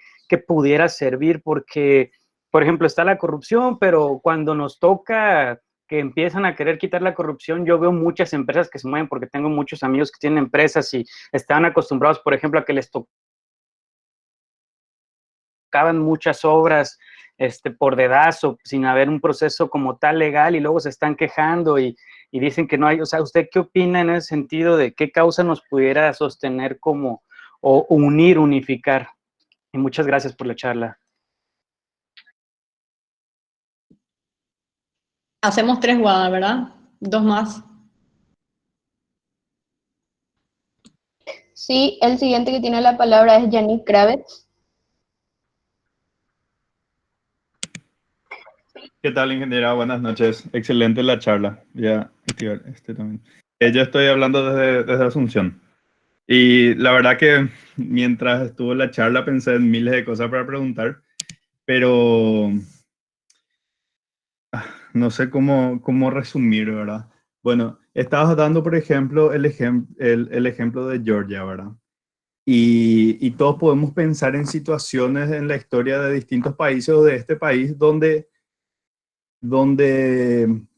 Speaker 4: pudiera servir? Porque, por ejemplo, está la corrupción, pero cuando nos toca que empiezan a querer quitar la corrupción, yo veo muchas empresas que se mueven, porque tengo muchos amigos que tienen empresas y estaban acostumbrados, por ejemplo, a que les tocaban muchas obras por dedazo, sin haber un proceso como tal legal, y luego se están quejando y dicen que no hay. O sea, ¿usted qué opina en ese sentido de qué causa nos pudiera sostener como, o unir, unificar? Y muchas gracias por la charla.
Speaker 1: Hacemos 3 guadas, ¿verdad? 2 más.
Speaker 3: Sí, el siguiente que tiene la palabra es Yannick Kravitz.
Speaker 5: ¿Qué tal, ingeniera? Buenas noches. Excelente la charla. Voy a activar este también. Yo estoy hablando desde Asunción. Y la verdad que mientras estuvo la charla pensé en miles de cosas para preguntar, pero no sé cómo resumir, ¿verdad? Bueno, estabas dando, por ejemplo, el ejemplo de Georgia, ¿verdad? Y todos podemos pensar en situaciones en la historia de distintos países o de este país donde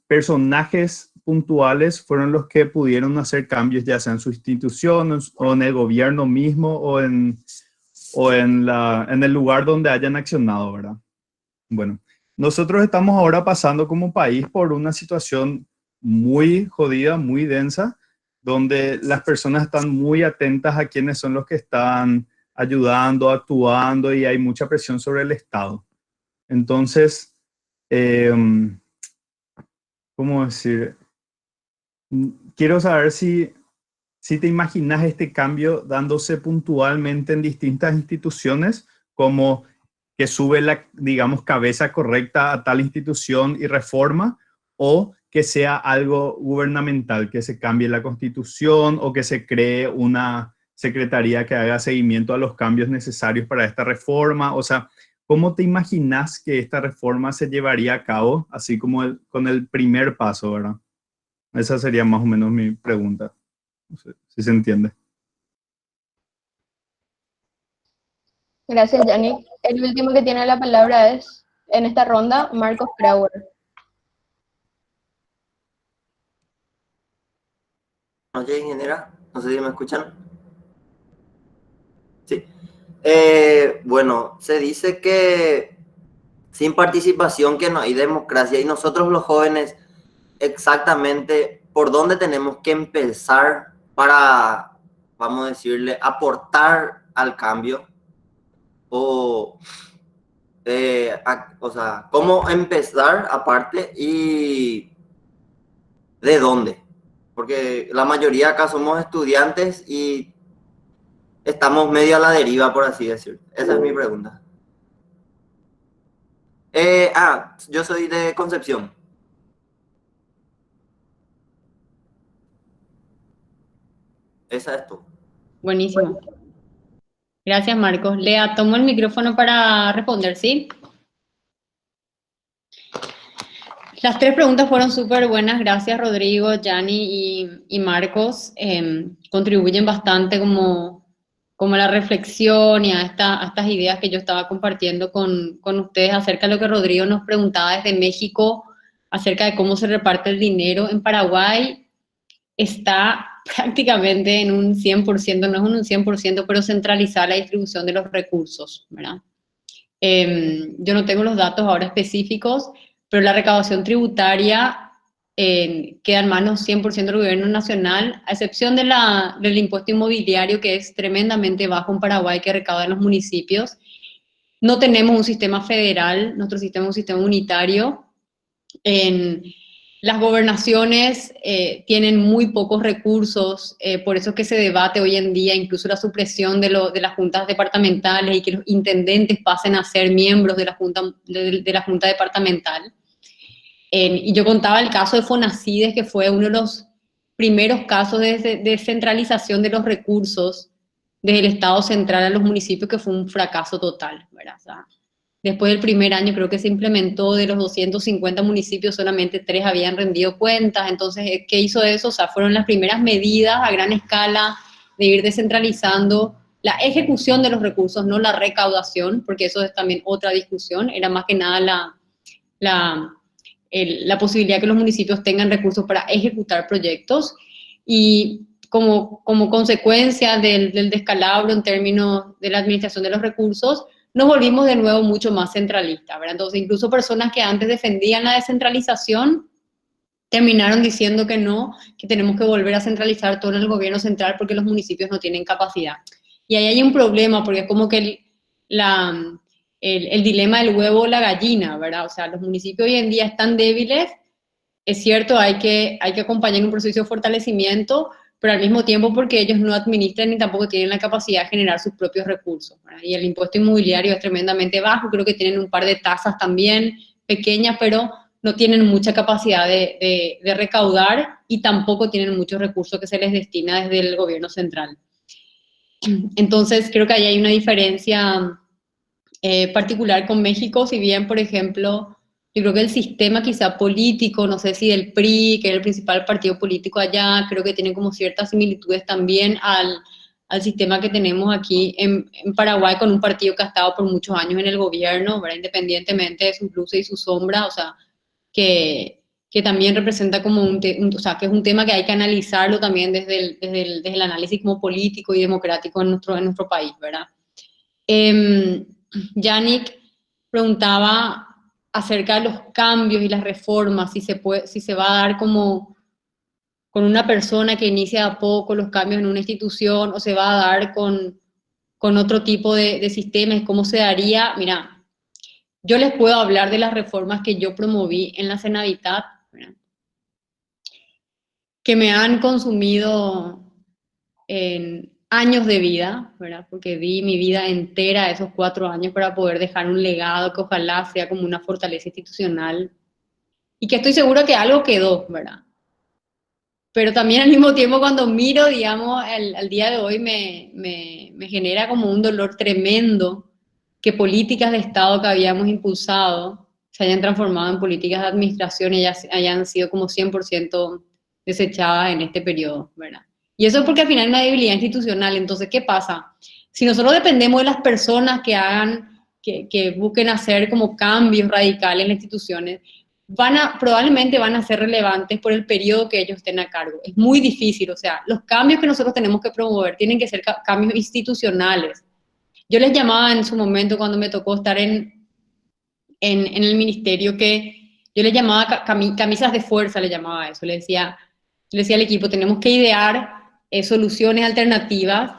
Speaker 5: personajes puntuales fueron los que pudieron hacer cambios, ya sea en sus instituciones o en el gobierno mismo o en el lugar donde hayan accionado, ¿verdad? Bueno, nosotros estamos ahora pasando como país por una situación muy jodida, muy densa, donde las personas están muy atentas a quiénes son los que están ayudando, actuando, y hay mucha presión sobre el Estado. Entonces, ¿cómo decir? Quiero saber si te imaginas este cambio dándose puntualmente en distintas instituciones, como que sube la, digamos, cabeza correcta a tal institución y reforma, o que sea algo gubernamental, que se cambie la constitución o que se cree una secretaría que haga seguimiento a los cambios necesarios para esta reforma. O sea, ¿cómo te imaginas que esta reforma se llevaría a cabo, así como con el primer paso, ¿verdad? Esa sería más o menos mi pregunta. No sé si se entiende.
Speaker 3: Gracias, Yannick. El último que tiene la palabra es, en esta ronda, Marcos Grauer.
Speaker 6: Oye, ingeniera, no sé si me escuchan. Sí. Bueno, se dice que sin participación que no hay democracia, y nosotros los jóvenes, exactamente por dónde tenemos que empezar para, vamos a decirle, aportar al cambio, o, o sea, cómo empezar aparte y de dónde, porque la mayoría acá somos estudiantes y estamos medio a la deriva, por así decirlo. Esa es mi pregunta. Yo soy de Concepción. Esa es tú.
Speaker 1: Buenísimo. Gracias, Marcos. Lea, tomo el micrófono para responder, ¿sí? Las 3 preguntas fueron súper buenas. Gracias, Rodrigo, Yanni y Marcos. Contribuyen bastante como a la reflexión y a estas ideas que yo estaba compartiendo con ustedes acerca de lo que Rodrigo nos preguntaba desde México, acerca de cómo se reparte el dinero. En Paraguay está prácticamente en un 100%, no es un 100%, pero centralizada la distribución de los recursos, ¿verdad? Yo no tengo los datos ahora específicos, pero la recaudación tributaria queda en manos 100% del gobierno nacional, a excepción del impuesto inmobiliario, que es tremendamente bajo en Paraguay, que recauda en los municipios. No tenemos un sistema federal, nuestro sistema es un sistema unitario. Las gobernaciones tienen muy pocos recursos, por eso es que se debate hoy en día incluso la supresión de las juntas departamentales y que los intendentes pasen a ser miembros de la junta departamental. Y yo contaba el caso de Fonacides, que fue uno de los primeros casos de descentralización de los recursos desde el Estado central a los municipios, que fue un fracaso total, ¿verdad? O sea, Después del primer año creo que se implementó, de los 250 municipios solamente 3 habían rendido cuentas. Entonces, ¿qué hizo eso? O sea, fueron las primeras medidas a gran escala de ir descentralizando la ejecución de los recursos, no la recaudación, porque eso es también otra discusión. Era más que nada la posibilidad que los municipios tengan recursos para ejecutar proyectos. Y como consecuencia del descalabro en términos de la administración de los recursos, nos volvimos de nuevo mucho más centralistas, ¿verdad? Entonces, incluso personas que antes defendían la descentralización terminaron diciendo que no, que tenemos que volver a centralizar todo en el gobierno central porque los municipios no tienen capacidad. Y ahí hay un problema, porque es como que el dilema del huevo o la gallina, ¿verdad? O sea, los municipios hoy en día están débiles, es cierto, hay que acompañar un proceso de fortalecimiento, pero al mismo tiempo porque ellos no administran ni tampoco tienen la capacidad de generar sus propios recursos, ¿verdad? Y el impuesto inmobiliario es tremendamente bajo, creo que tienen un par de tasas también pequeñas, pero no tienen mucha capacidad de recaudar y tampoco tienen muchos recursos que se les destina desde el gobierno central. Entonces, creo que ahí hay una diferencia particular con México, si bien, por ejemplo, yo creo que el sistema quizá político, no sé si del PRI, que es el principal partido político allá, creo que tiene como ciertas similitudes también al sistema que tenemos aquí en Paraguay, con un partido que ha estado por muchos años en el gobierno, ¿verdad? Independientemente de sus luces y sus sombras, o sea, que también representa como o sea, que es un tema que hay que analizarlo también desde el análisis como político y democrático en nuestro país, ¿verdad? Yannick preguntaba acerca de los cambios y las reformas, si se va a dar como con una persona que inicia a poco los cambios en una institución o se va a dar con otro tipo de sistemas, cómo se daría. Mira, yo les puedo hablar de las reformas que yo promoví en la Senaditat, ¿verdad? Que me han consumido en años de vida, ¿verdad? Porque di mi vida entera, esos 4 años, para poder dejar un legado que ojalá sea como una fortaleza institucional y que estoy segura que algo quedó, ¿verdad? Pero también al mismo tiempo cuando miro, digamos, al día de hoy me genera como un dolor tremendo que políticas de Estado que habíamos impulsado se hayan transformado en políticas de administración y hayan sido como 100% desechadas en este periodo, ¿verdad? Y eso es porque al final hay una debilidad institucional. Entonces, ¿qué pasa? Si nosotros dependemos de las personas que que busquen hacer como cambios radicales en las instituciones, probablemente van a ser relevantes por el periodo que ellos estén a cargo. Es muy difícil, o sea, los cambios que nosotros tenemos que promover tienen que ser cambios institucionales. Yo les llamaba en su momento, cuando me tocó estar en el ministerio, que yo les llamaba camisas de fuerza, le llamaba eso. Le decía al equipo, tenemos que idear soluciones alternativas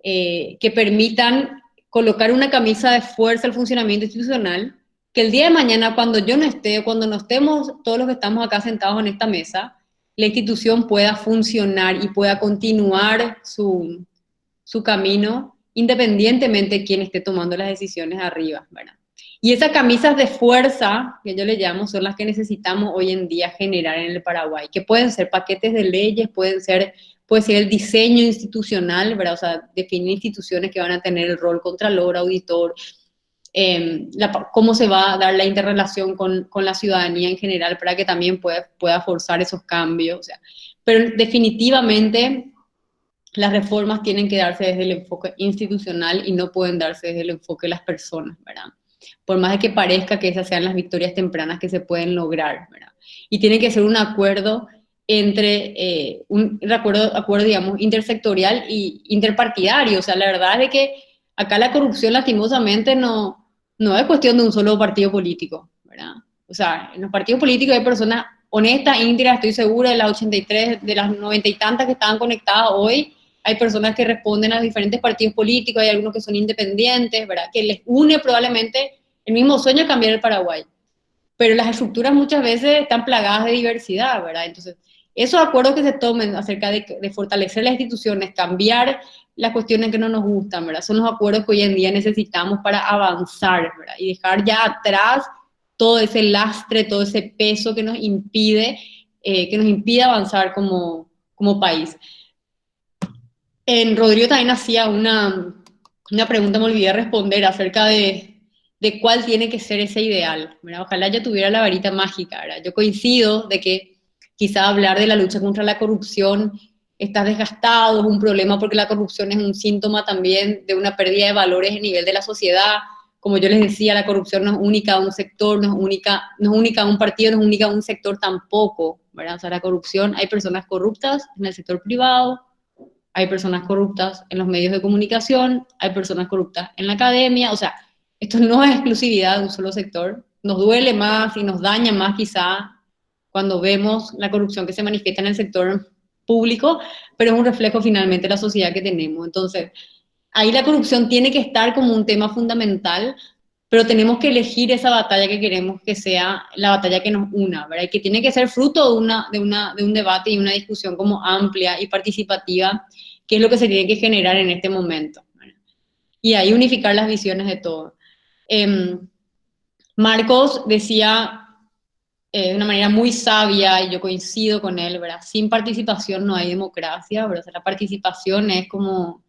Speaker 1: que permitan colocar una camisa de fuerza al funcionamiento institucional, que el día de mañana, cuando yo no esté, cuando no estemos todos los que estamos acá sentados en esta mesa, la institución pueda funcionar y pueda continuar su camino, independientemente de quién esté tomando las decisiones arriba, ¿verdad? Y esas camisas de fuerza, que yo le llamo, son las que necesitamos hoy en día generar en el Paraguay, que pueden ser paquetes de leyes, puede ser el diseño institucional, ¿verdad? O sea, definir instituciones que van a tener el rol contralor, auditor, cómo se va a dar la interrelación con la ciudadanía en general para que también pueda forzar esos cambios. O sea, pero definitivamente las reformas tienen que darse desde el enfoque institucional y no pueden darse desde el enfoque de las personas, ¿verdad? Por más de que parezca que esas sean las victorias tempranas que se pueden lograr, ¿verdad? Y tiene que ser un acuerdo entre, un acuerdo, digamos, intersectorial y interpartidario. O sea, la verdad es que acá la corrupción lastimosamente no es cuestión de un solo partido político, ¿verdad? O sea, en los partidos políticos hay personas honestas, íntegras, estoy segura, de las 83, de las 90 y tantas que estaban conectadas hoy, hay personas que responden a diferentes partidos políticos, hay algunos que son independientes, ¿verdad? Que les une probablemente el mismo sueño de cambiar el Paraguay. Pero las estructuras muchas veces están plagadas de diversidad, ¿verdad? Entonces, esos acuerdos que se tomen acerca de fortalecer las instituciones, cambiar las cuestiones que no nos gustan, ¿verdad? Son los acuerdos que hoy en día necesitamos para avanzar, ¿verdad? Y dejar ya atrás todo ese lastre, todo ese peso que nos impide avanzar como país. Rodrigo también hacía una pregunta, me olvidé responder, acerca de de cuál tiene que ser ese ideal, ¿verdad? Ojalá yo tuviera la varita mágica, ¿verdad? Yo coincido de que quizá hablar de la lucha contra la corrupción está desgastado, es un problema porque la corrupción es un síntoma también de una pérdida de valores a nivel de la sociedad. Como yo les decía, la corrupción no es única de un sector, no es única de un partido, no es única de un sector tampoco, ¿verdad? O sea, la corrupción, hay personas corruptas en el sector privado, hay personas corruptas en los medios de comunicación, hay personas corruptas en la academia, o sea, esto no es exclusividad de un solo sector, nos duele más y nos daña más quizá cuando vemos la corrupción que se manifiesta en el sector público, pero es un reflejo finalmente de la sociedad que tenemos. Entonces, ahí la corrupción tiene que estar como un tema fundamental, pero tenemos que elegir esa batalla que queremos que sea la batalla que nos una, ¿verdad? Y que tiene que ser fruto de un debate y una discusión como amplia y participativa, que es lo que se tiene que generar en este momento, ¿verdad? Y ahí unificar las visiones de todos. Marcos decía de una manera muy sabia, y yo coincido con él, ¿verdad? Sin participación no hay democracia, ¿verdad? O sea, la participación es como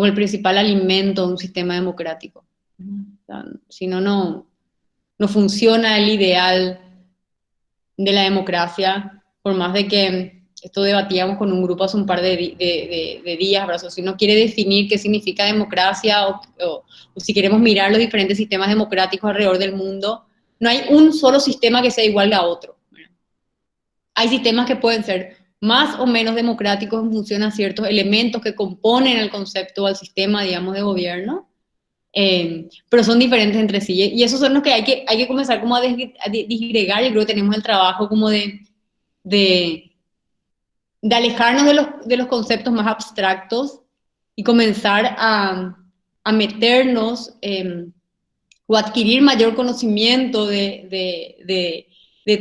Speaker 1: el principal alimento de un sistema democrático. O sea, si no, no funciona el ideal de la democracia, por más de que esto debatíamos con un grupo hace un par de días, ¿verdad? O sea, si uno quiere definir qué significa democracia o si queremos mirar los diferentes sistemas democráticos alrededor del mundo, no hay un solo sistema que sea igual a otro, ¿verdad? Hay sistemas que pueden ser más o menos democráticos en función a ciertos elementos que componen el concepto o el sistema, digamos, de gobierno, pero son diferentes entre sí. Y esos son los que hay que comenzar como a disgregar. Yo creo que tenemos el trabajo como de alejarnos de los conceptos más abstractos y comenzar a meternos o adquirir mayor conocimiento de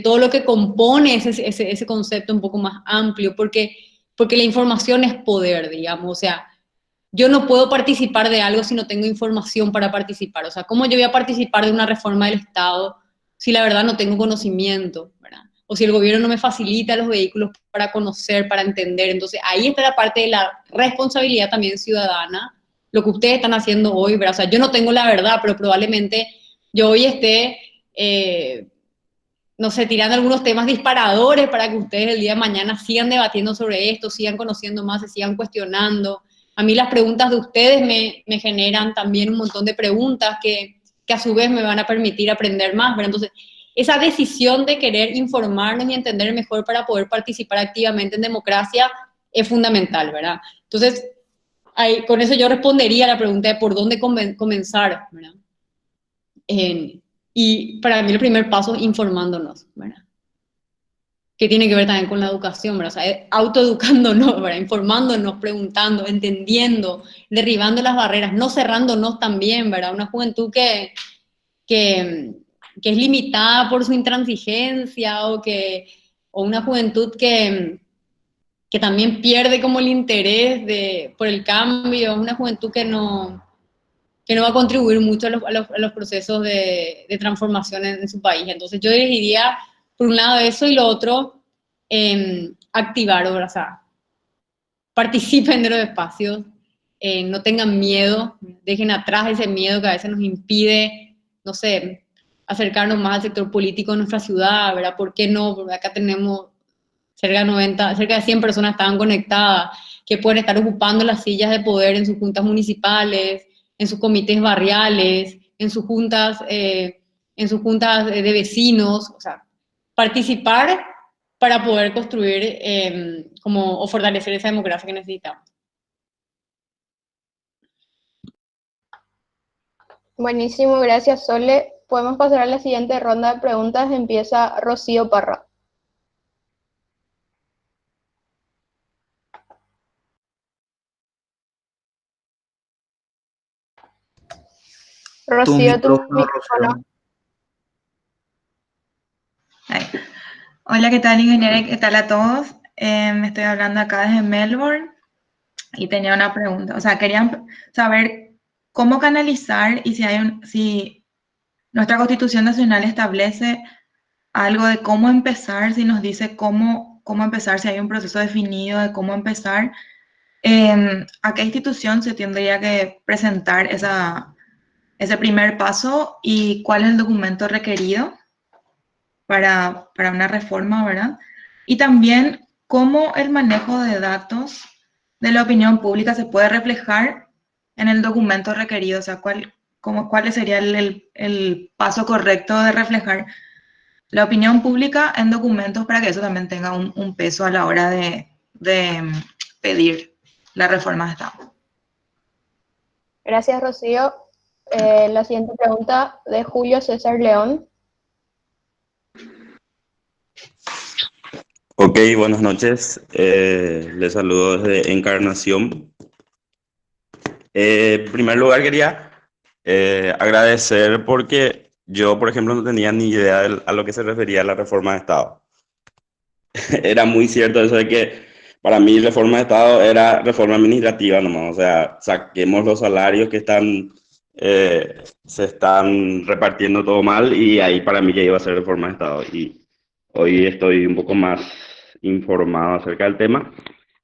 Speaker 1: todo lo que compone ese concepto un poco más amplio, porque la información es poder, digamos, o sea, yo no puedo participar de algo si no tengo información para participar. O sea, ¿cómo yo voy a participar de una reforma del Estado si la verdad no tengo conocimiento, ¿verdad? O si el gobierno no me facilita los vehículos para conocer, para entender. Entonces, ahí está la parte de la responsabilidad también ciudadana, lo que ustedes están haciendo hoy, ¿verdad? O sea, yo no tengo la verdad, pero probablemente yo hoy esté, no sé, tirando algunos temas disparadores para que ustedes el día de mañana sigan debatiendo sobre esto, sigan conociendo más, se sigan cuestionando. A mí las preguntas de ustedes me generan también un montón de preguntas que a su vez me van a permitir aprender más, ¿verdad? Entonces, esa decisión de querer informarnos y entender mejor para poder participar activamente en democracia es fundamental, ¿verdad? Entonces, con eso yo respondería a la pregunta de por dónde comenzar, ¿verdad? Y para mí el primer paso es informándonos, ¿verdad? Que tiene que ver también con la educación, ¿verdad? O sea, autoeducándonos, ¿verdad? Informándonos, preguntando, entendiendo, derribando las barreras, no cerrándonos también, ¿verdad? Una juventud que es limitada por su intransigencia o una juventud que también pierde como el interés por el cambio, una juventud que no va a contribuir mucho a los procesos de transformación en su país. Entonces yo dirigiría, por un lado, eso, y lo otro, activar, o sea, participen de los espacios, no tengan miedo, dejen atrás ese miedo que a veces nos impide, no sé, acercarnos más al sector político de nuestra ciudad, ¿verdad? ¿Por qué no? Porque acá tenemos cerca de 100 personas estaban conectadas, que pueden estar ocupando las sillas de poder en sus juntas municipales, en sus comités barriales, en sus juntas de vecinos, o sea, participar para poder construir o fortalecer esa democracia que necesitamos.
Speaker 3: Buenísimo, gracias Sole. Podemos pasar a la siguiente ronda de preguntas. Empieza Rocío Parra. Rocío, tu micrófono.
Speaker 7: Hola, ¿qué tal, ingeniera? ¿Qué tal a todos? Estoy hablando acá desde Melbourne y tenía una pregunta. O sea, quería saber cómo canalizar y si nuestra Constitución Nacional establece algo de cómo empezar, si nos dice cómo empezar, si hay un proceso definido de cómo empezar, ¿a qué institución se tendría que presentar ese primer paso y cuál es el documento requerido para una reforma, ¿verdad? Y también cómo el manejo de datos de la opinión pública se puede reflejar en el documento requerido, o sea, cuál sería el paso correcto de reflejar la opinión pública en documentos para que eso también tenga un peso a la hora de pedir la reforma de Estado.
Speaker 3: Gracias, Rocío. La siguiente pregunta de Julio César León.
Speaker 8: Ok, buenas noches. Les saludo desde Encarnación. En primer lugar quería agradecer porque yo, por ejemplo, no tenía ni idea a lo que se refería la reforma de Estado. Era muy cierto eso de que para mí reforma de Estado era reforma administrativa nomás, o sea, saquemos los salarios que se están repartiendo todo mal y ahí para mí ya iba a ser reforma de Estado. Y hoy estoy un poco más informado acerca del tema.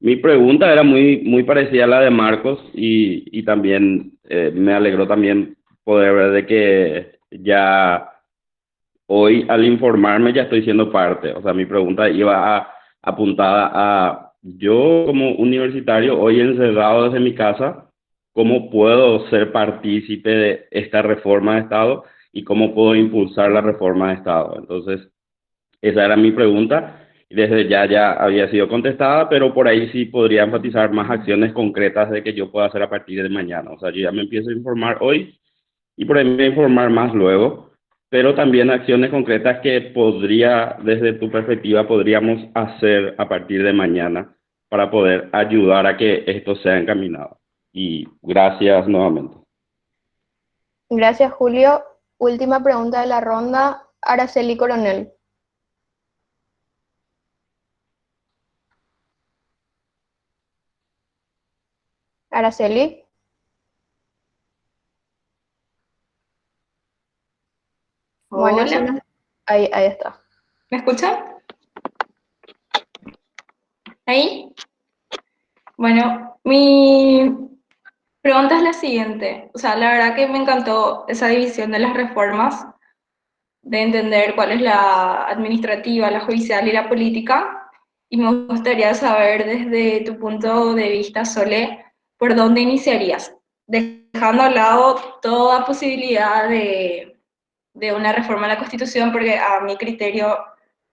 Speaker 8: Mi pregunta era muy parecida a la de Marcos y también me alegró también poder ver de que ya hoy al informarme ya estoy siendo parte. O sea, mi pregunta iba apuntada a yo como universitario hoy encerrado desde mi casa, ¿cómo puedo ser partícipe de esta reforma de Estado y cómo puedo impulsar la reforma de Estado? Entonces, esa era mi pregunta. Desde ya había sido contestada, pero por ahí sí podría enfatizar más acciones concretas de que yo pueda hacer a partir de mañana. O sea, yo ya me empiezo a informar hoy y por ahí me voy a informar más luego, pero también acciones concretas que desde tu perspectiva, podríamos hacer a partir de mañana para poder ayudar a que esto sea encaminado. Y gracias nuevamente.
Speaker 3: Gracias, Julio. Última pregunta de la ronda, Araceli Coronel. Araceli. Bueno,
Speaker 9: Hola.
Speaker 3: Ahí está.
Speaker 9: ¿Me escuchan? ¿Ahí? Bueno, mi pregunta es la siguiente. O sea, la verdad que me encantó esa división de las reformas, de entender cuál es la administrativa, la judicial y la política. Y me gustaría saber desde tu punto de vista, Sole, ¿por dónde iniciarías? Dejando a lado toda posibilidad de una reforma a la Constitución, porque a mi criterio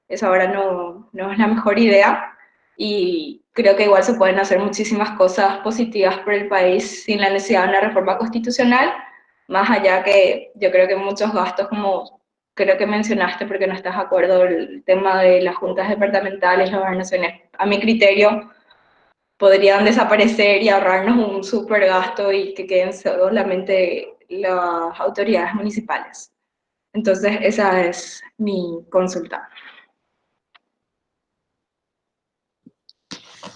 Speaker 9: eso ahora no es la mejor idea, y creo que igual se pueden hacer muchísimas cosas positivas por el país sin la necesidad de una reforma constitucional, más allá que yo creo que muchos gastos, como creo que mencionaste, porque no estás de acuerdo, el tema de las juntas departamentales, las gobernaciones, a mi criterio, podrían desaparecer y ahorrarnos un súper gasto y que queden solamente las autoridades municipales. Entonces, esa es mi consulta.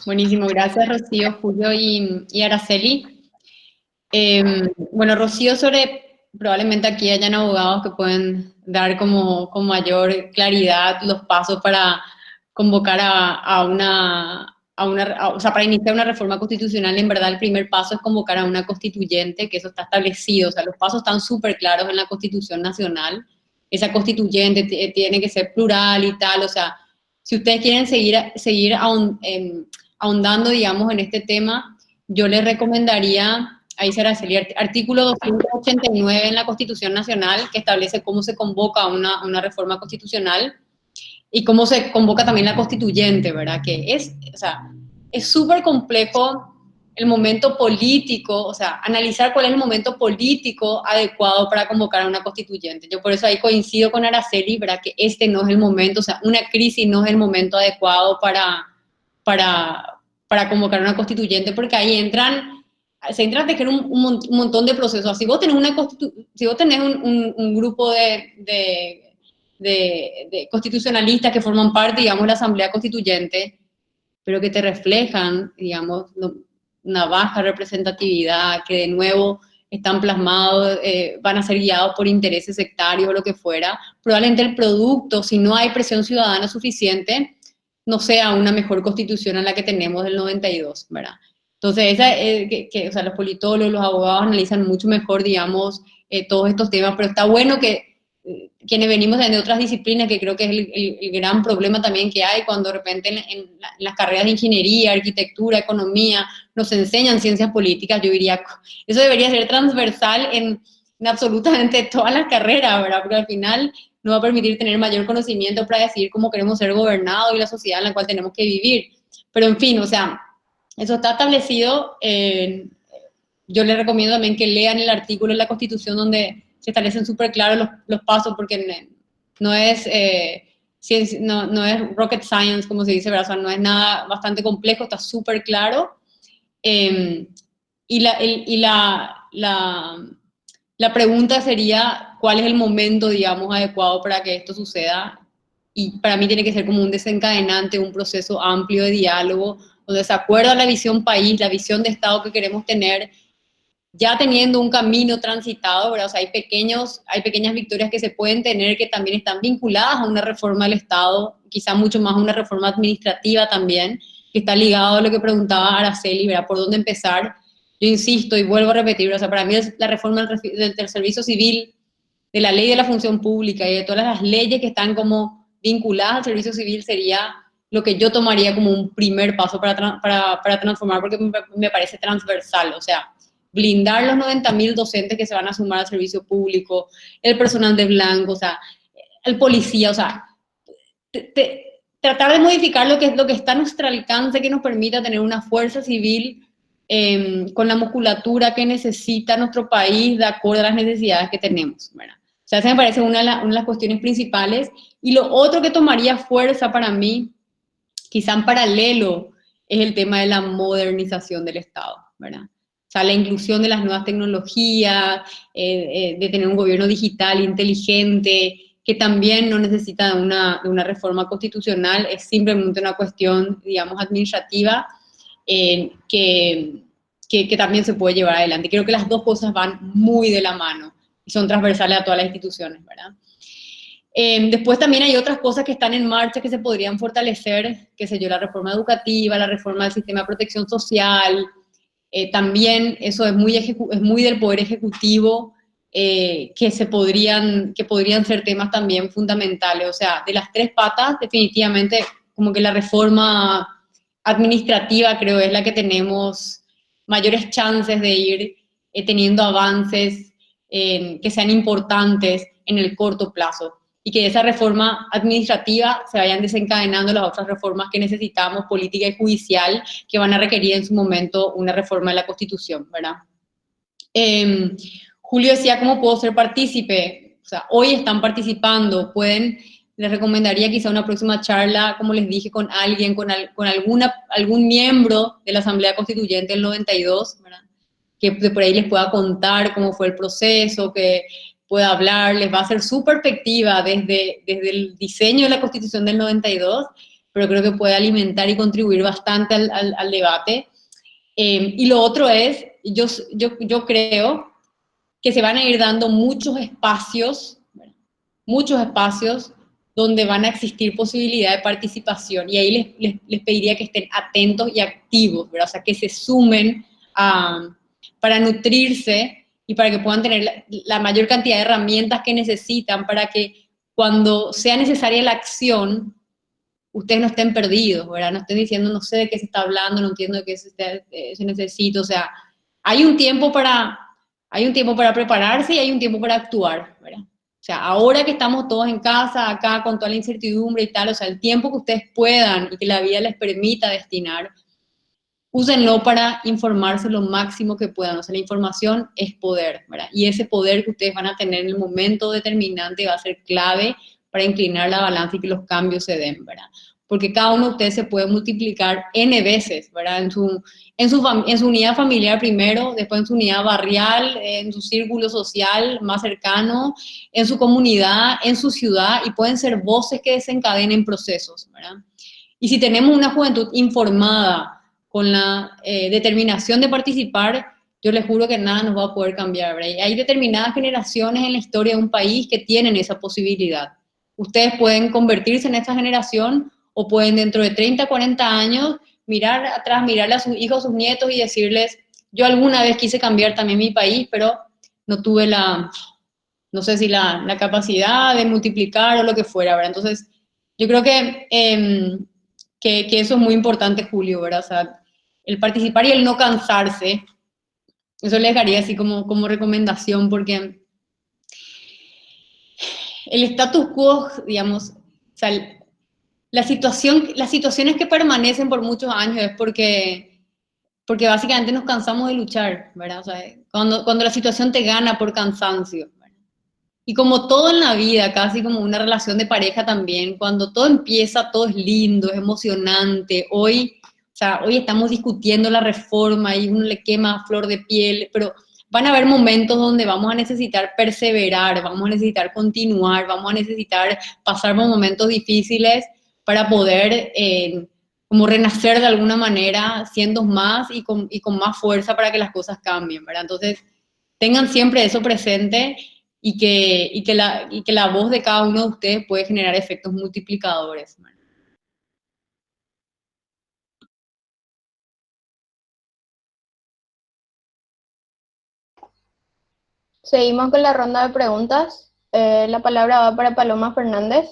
Speaker 1: Buenísimo, gracias Rocío, Julio y Araceli. Bueno, Rocío, probablemente aquí hayan abogados que pueden dar con mayor claridad los pasos para convocar o sea, para iniciar una reforma constitucional. En verdad el primer paso es convocar a una constituyente, que eso está establecido, o sea, los pasos están súper claros en la Constitución Nacional. Esa constituyente tiene que ser plural y tal, o sea, si ustedes quieren seguir ahondando, digamos, en este tema, yo les recomendaría, ahí será el artículo 289 en la Constitución Nacional, que establece cómo se convoca una reforma constitucional y cómo se convoca también la constituyente, ¿verdad? O sea, es súper complejo el momento político, o sea, analizar cuál es el momento político adecuado para convocar a una constituyente. Yo por eso ahí coincido con Araceli, ¿verdad? Que este no es el momento, o sea, una crisis no es el momento adecuado para convocar a una constituyente, porque ahí se entra a tejer un montón de procesos. Si vos tenés, un grupo de constitucionalistas que forman parte, digamos, de la Asamblea Constituyente, pero que te reflejan, digamos, una baja representatividad, que de nuevo están plasmados, van a ser guiados por intereses sectarios o lo que fuera, probablemente el producto, si no hay presión ciudadana suficiente, no sea una mejor constitución a la que tenemos del 92, ¿verdad? Entonces, o sea, los politólogos, los abogados analizan mucho mejor, digamos, todos estos temas, pero está bueno que quienes venimos de otras disciplinas, que creo que es el gran problema también que hay cuando de repente en las carreras de ingeniería, arquitectura, economía, nos enseñan ciencias políticas, yo diría, eso debería ser transversal en absolutamente todas las carreras, ¿verdad? Porque al final nos va a permitir tener mayor conocimiento para decidir cómo queremos ser gobernados y la sociedad en la cual tenemos que vivir. Pero en fin, o sea, eso está establecido. Yo les recomiendo también que lean el artículo en la Constitución donde se establecen súper claros los pasos, porque no es, no es rocket science, como se dice, ¿verdad? O sea, no es nada bastante complejo, está súper claro. Y la pregunta sería, ¿cuál es el momento, digamos, adecuado para que esto suceda? Y para mí tiene que ser como un desencadenante, un proceso amplio de diálogo, donde se acuerda la visión país, la visión de Estado que queremos tener, ya teniendo un camino transitado, ¿verdad? O sea, hay pequeñas victorias que se pueden tener que también están vinculadas a una reforma del Estado, quizá mucho más a una reforma administrativa también, que está ligado a lo que preguntaba Araceli, ¿verdad? ¿Por dónde empezar? Yo insisto y vuelvo a repetir, o sea, para mí la reforma del servicio civil, de la ley de la función pública y de todas las leyes que están como vinculadas al servicio civil sería lo que yo tomaría como un primer paso para transformar, porque me parece transversal, o sea, blindar los 90.000 docentes que se van a sumar al servicio público, el personal de blanco, o sea, el policía, o sea, tratar de modificar lo que está a nuestro alcance, que nos permita tener una fuerza civil con la musculatura que necesita nuestro país de acuerdo a las necesidades que tenemos, ¿verdad? O sea, esa me parece una de las cuestiones principales. Y lo otro que tomaría fuerza para mí, quizá en paralelo, es el tema de la modernización del Estado, ¿verdad? O sea, la inclusión de las nuevas tecnologías, de tener un gobierno digital inteligente, que también no necesita de una reforma constitucional, es simplemente una cuestión, digamos, administrativa, que también se puede llevar adelante. Creo que las dos cosas van muy de la mano y son transversales a todas las instituciones, ¿verdad? Después también hay otras cosas que están en marcha que se podrían fortalecer, qué sé yo, la reforma educativa, la reforma del sistema de protección social, también eso es muy del Poder Ejecutivo, que podrían ser temas también fundamentales. O sea, de las tres patas, definitivamente, como que la reforma administrativa creo es la que tenemos mayores chances de ir teniendo avances que sean importantes en el corto plazo, y que de esa reforma administrativa se vayan desencadenando las otras reformas que necesitamos, política y judicial, que van a requerir en su momento una reforma de la Constitución, ¿verdad? Julio decía, ¿cómo puedo ser partícipe? O sea, hoy están participando, les recomendaría quizá una próxima charla, como les dije, con alguien, con algún miembro de la Asamblea Constituyente del 92, ¿verdad? Que por ahí les pueda contar cómo fue el proceso, que pueda hablar, les va a hacer su perspectiva desde el diseño de la Constitución del 92, pero creo que puede alimentar y contribuir bastante al debate. Y lo otro es, yo creo que se van a ir dando muchos espacios donde van a existir posibilidad de participación, y ahí les pediría que estén atentos y activos, ¿verdad? O sea, que se sumen para nutrirse y para que puedan tener la mayor cantidad de herramientas que necesitan para que cuando sea necesaria la acción, ustedes no estén perdidos, ¿verdad? No estén diciendo, no sé de qué se está hablando, no entiendo de qué se necesita. O sea, hay un tiempo para prepararse y hay un tiempo para actuar, ¿verdad? O sea, ahora que estamos todos en casa, acá, con toda la incertidumbre y tal, o sea, el tiempo que ustedes puedan y que la vida les permita destinar, úsenlo para informarse lo máximo que puedan. O sea, la información es poder, ¿verdad? Y ese poder que ustedes van a tener en el momento determinante va a ser clave para inclinar la balanza y que los cambios se den, ¿verdad? Porque cada uno de ustedes se puede multiplicar N veces, ¿verdad? En su unidad familiar primero, después en su unidad barrial, en su círculo social más cercano, en su comunidad, en su ciudad, y pueden ser voces que desencadenen procesos, ¿verdad? Y si tenemos una juventud informada, con la determinación de participar, yo les juro que nada nos va a poder cambiar, ¿verdad? Y hay determinadas generaciones en la historia de un país que tienen esa posibilidad. Ustedes pueden convertirse en esa generación, o pueden dentro de 30, 40 años mirar atrás, mirarle a sus hijos, a sus nietos y decirles, yo alguna vez quise cambiar también mi país, pero no tuve no sé si la capacidad de multiplicar o lo que fuera, ¿verdad? Entonces, yo creo que eso es muy importante, Julio, ¿verdad? O sea, el participar y el no cansarse, eso le dejaría así como recomendación, porque el status quo, digamos, o sea, las situaciones que permanecen por muchos años es porque básicamente nos cansamos de luchar, ¿verdad? O sea, cuando la situación te gana por cansancio, ¿verdad? Y como todo en la vida, casi como una relación de pareja también, cuando todo empieza, todo es lindo, es emocionante. Hoy, o sea, hoy estamos discutiendo la reforma y uno le quema a flor de piel, pero van a haber momentos donde vamos a necesitar perseverar, vamos a necesitar continuar, vamos a necesitar pasar por momentos difíciles para poder como renacer de alguna manera, siendo más y con más fuerza para que las cosas cambien, ¿verdad? Entonces, tengan siempre eso presente y que la voz de cada uno de ustedes puede generar efectos multiplicadores, ¿verdad?
Speaker 3: Seguimos con la ronda de preguntas. La palabra va para Paloma Fernández.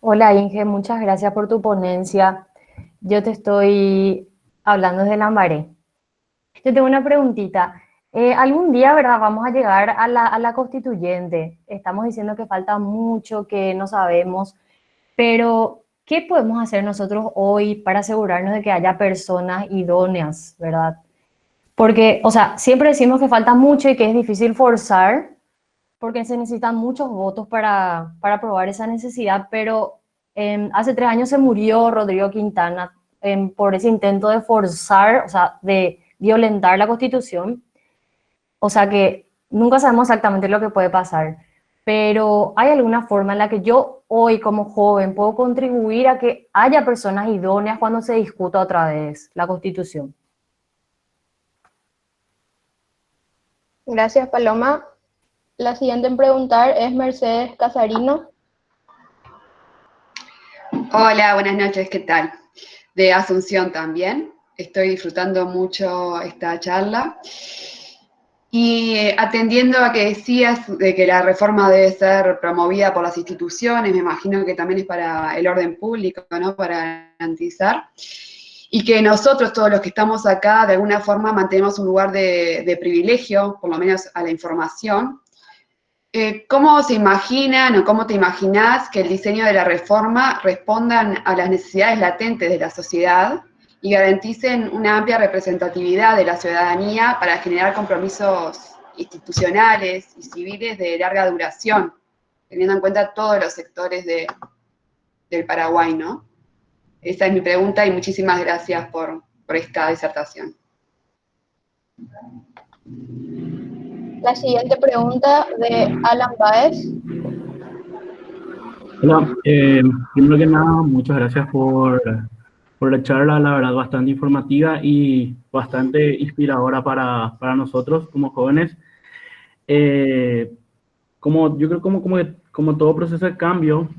Speaker 10: Hola Inge, muchas gracias por tu ponencia. Yo te estoy hablando desde Lambaré. Yo tengo una preguntita. Algún día, ¿verdad? Vamos a llegar a la constituyente. Estamos diciendo que falta mucho, que no sabemos, pero ¿qué podemos hacer nosotros hoy para asegurarnos de que haya personas idóneas, ¿verdad? Porque, o sea, siempre decimos que falta mucho y que es difícil forzar, porque se necesitan muchos votos para aprobar esa necesidad, pero hace 3 años se murió Rodrigo Quintana por ese intento de forzar, o sea, de violentar la Constitución. O sea que nunca sabemos exactamente lo que puede pasar, pero ¿hay alguna forma en la que yo hoy como joven puedo contribuir a que haya personas idóneas cuando se discuta otra vez la Constitución?
Speaker 3: Gracias, Paloma. La siguiente en preguntar es Mercedes Casarino.
Speaker 11: Hola, buenas noches, ¿qué tal? De Asunción también. Estoy disfrutando mucho esta charla. Y atendiendo a que decías de que la reforma debe ser promovida por las instituciones, me imagino que también es para el orden público, ¿no? Para garantizar. Y que nosotros, todos los que estamos acá, de alguna forma mantenemos un lugar de privilegio, por lo menos a la información. ¿Cómo se imaginan o cómo te imaginás que el diseño de la reforma respondan a las necesidades latentes de la sociedad y garanticen una amplia representatividad de la ciudadanía para generar compromisos institucionales y civiles de larga duración, teniendo en cuenta todos los sectores del Paraguay, ¿no? Esa es mi pregunta y muchísimas gracias por esta disertación.
Speaker 3: La siguiente pregunta de Alan Baez.
Speaker 12: Hola, primero que nada, muchas gracias por la charla, la verdad bastante informativa y bastante inspiradora para nosotros como jóvenes. Yo creo como todo proceso de cambio,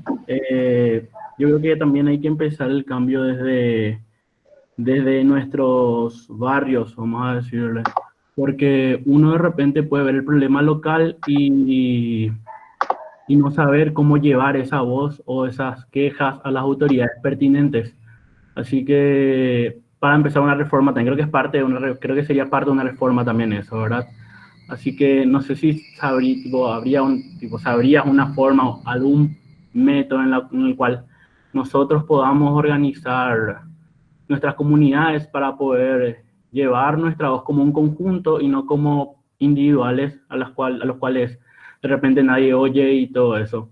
Speaker 12: yo creo que también hay que empezar el cambio desde nuestros barrios, vamos a decirle, porque uno de repente puede ver el problema local y no saber cómo llevar esa voz o esas quejas a las autoridades pertinentes. Así que para empezar una reforma, también creo que es parte de creo que sería parte de una reforma también eso, ¿verdad? Así que no sé si sabrías una forma o algún método en el cual nosotros podamos organizar nuestras comunidades para poder llevar nuestra voz como un conjunto y no como individuales a los cuales de repente nadie oye y todo eso.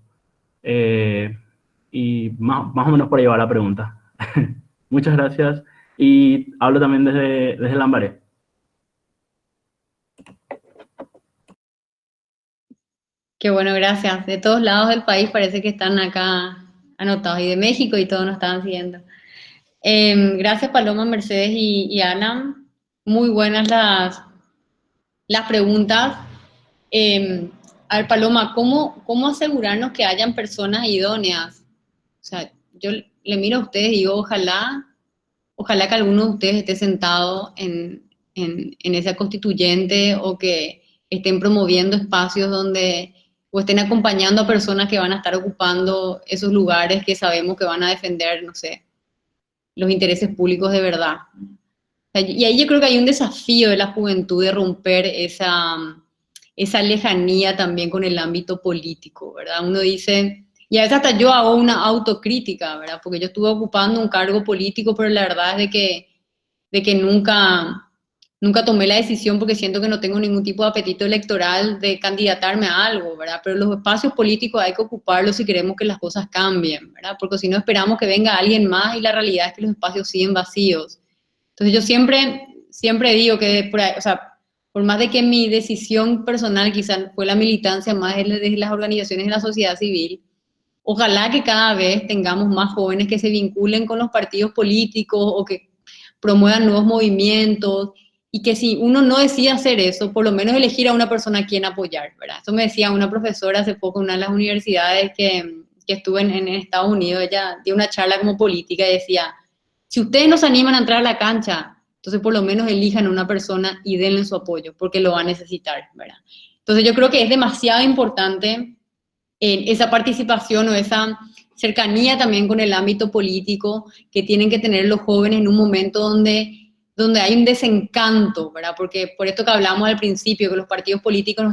Speaker 12: Y más o menos por ahí va la pregunta. Muchas gracias. Y hablo también desde Lambaré.
Speaker 1: Qué bueno, gracias. De todos lados del país parece que están acá anotados, y de México y todos nos estaban siguiendo. Gracias Paloma, Mercedes y Alan. Muy buenas las preguntas. A ver, Paloma, ¿cómo asegurarnos que hayan personas idóneas? O sea, yo le miro a ustedes y digo, ojalá ojalá que alguno de ustedes esté sentado en esa constituyente o que estén promoviendo espacios donde o estén acompañando a personas que van a estar ocupando esos lugares que sabemos que van a defender, no sé, los intereses públicos de verdad. Y ahí yo creo que hay un desafío de la juventud de romper esa lejanía también con el ámbito político, ¿verdad? Uno dice, y a veces hasta yo hago una autocrítica, ¿verdad? Porque yo estuve ocupando un cargo político, pero la verdad es de que nunca tomé la decisión porque siento que no tengo ningún tipo de apetito electoral de candidatarme a algo, ¿verdad? Pero los espacios políticos hay que ocuparlos si queremos que las cosas cambien, ¿verdad? Porque si no esperamos que venga alguien más y la realidad es que los espacios siguen vacíos. Entonces yo siempre digo que, o sea, por más de que mi decisión personal quizás fue la militancia más desde las organizaciones de la sociedad civil, ojalá que cada vez tengamos más jóvenes que se vinculen con los partidos políticos o que promuevan nuevos movimientos y que si uno no decide hacer eso, por lo menos elegir a una persona a quien apoyar, ¿verdad? Eso me decía una profesora hace poco en una de las universidades que estuve en Estados Unidos, ella dio una charla como política y decía, si ustedes no se animan a entrar a la cancha, entonces por lo menos elijan a una persona y denle su apoyo, porque lo va a necesitar, ¿verdad? Entonces yo creo que es demasiado importante esa participación o esa cercanía también con el ámbito político que tienen que tener los jóvenes en un momento donde hay un desencanto, ¿verdad? Porque por esto que hablamos al principio, que los partidos políticos no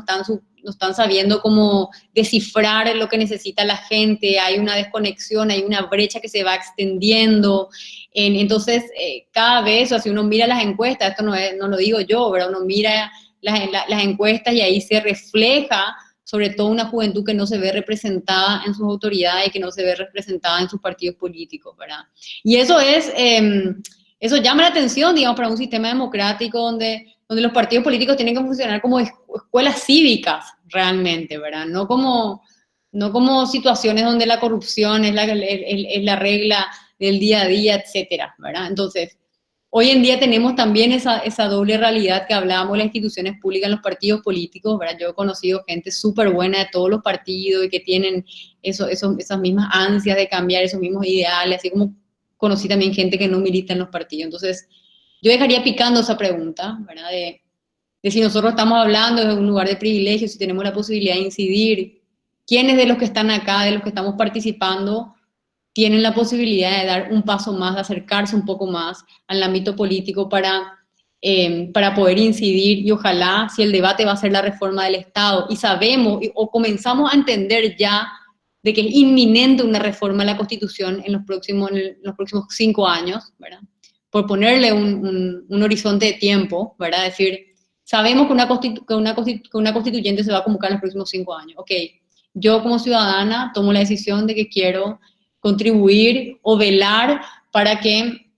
Speaker 1: están sabiendo cómo descifrar lo que necesita la gente, hay una desconexión, hay una brecha que se va extendiendo. Entonces, cada vez, o sea, si uno mira las encuestas, esto no lo digo yo, ¿verdad? Uno mira las encuestas y ahí se refleja sobre todo una juventud que no se ve representada en sus autoridades y que no se ve representada en sus partidos políticos, ¿verdad? Y eso eso llama la atención, digamos, para un sistema democrático donde los partidos políticos tienen que funcionar como escuelas cívicas realmente, ¿verdad? No como situaciones donde la corrupción es la regla del día a día, etcétera, ¿verdad? Entonces, hoy en día tenemos también esa doble realidad que hablábamos de las instituciones públicas en los partidos políticos, ¿verdad? Yo he conocido gente súper buena de todos los partidos y que tienen esas mismas ansias de cambiar, esos mismos ideales, así como conocí también gente que no milita en los partidos. Entonces, yo dejaría picando esa pregunta, ¿verdad? De si nosotros estamos hablando de un lugar de privilegio, si tenemos la posibilidad de incidir, quiénes de los que están acá, de los que estamos participando, tienen la posibilidad de dar un paso más, de acercarse un poco más al ámbito político para poder incidir y ojalá si el debate va a ser la reforma del Estado y sabemos o comenzamos a entender ya de que es inminente una reforma a la Constitución en los próximos 5 años, ¿verdad? Por ponerle un horizonte de tiempo, ¿verdad? Es decir, sabemos que una constituyente se va a convocar en los próximos 5 años. Ok, yo como ciudadana tomo la decisión de que quiero contribuir o velar para que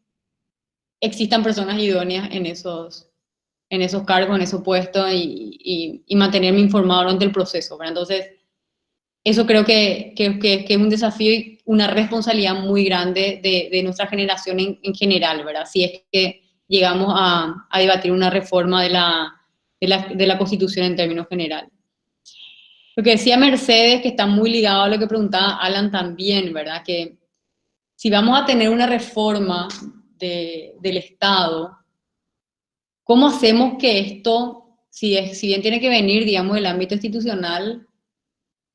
Speaker 1: existan personas idóneas en esos cargos, en esos puestos y mantenerme informado durante el proceso, ¿verdad? Entonces, eso creo que es un desafío y una responsabilidad muy grande de nuestra generación en general, ¿verdad? Si es que llegamos a debatir una reforma de la Constitución en términos generales. Lo que decía Mercedes, que está muy ligado a lo que preguntaba Alan también, ¿verdad? Que si vamos a tener una reforma del Estado, ¿cómo hacemos que esto, si bien tiene que venir, digamos, del ámbito institucional,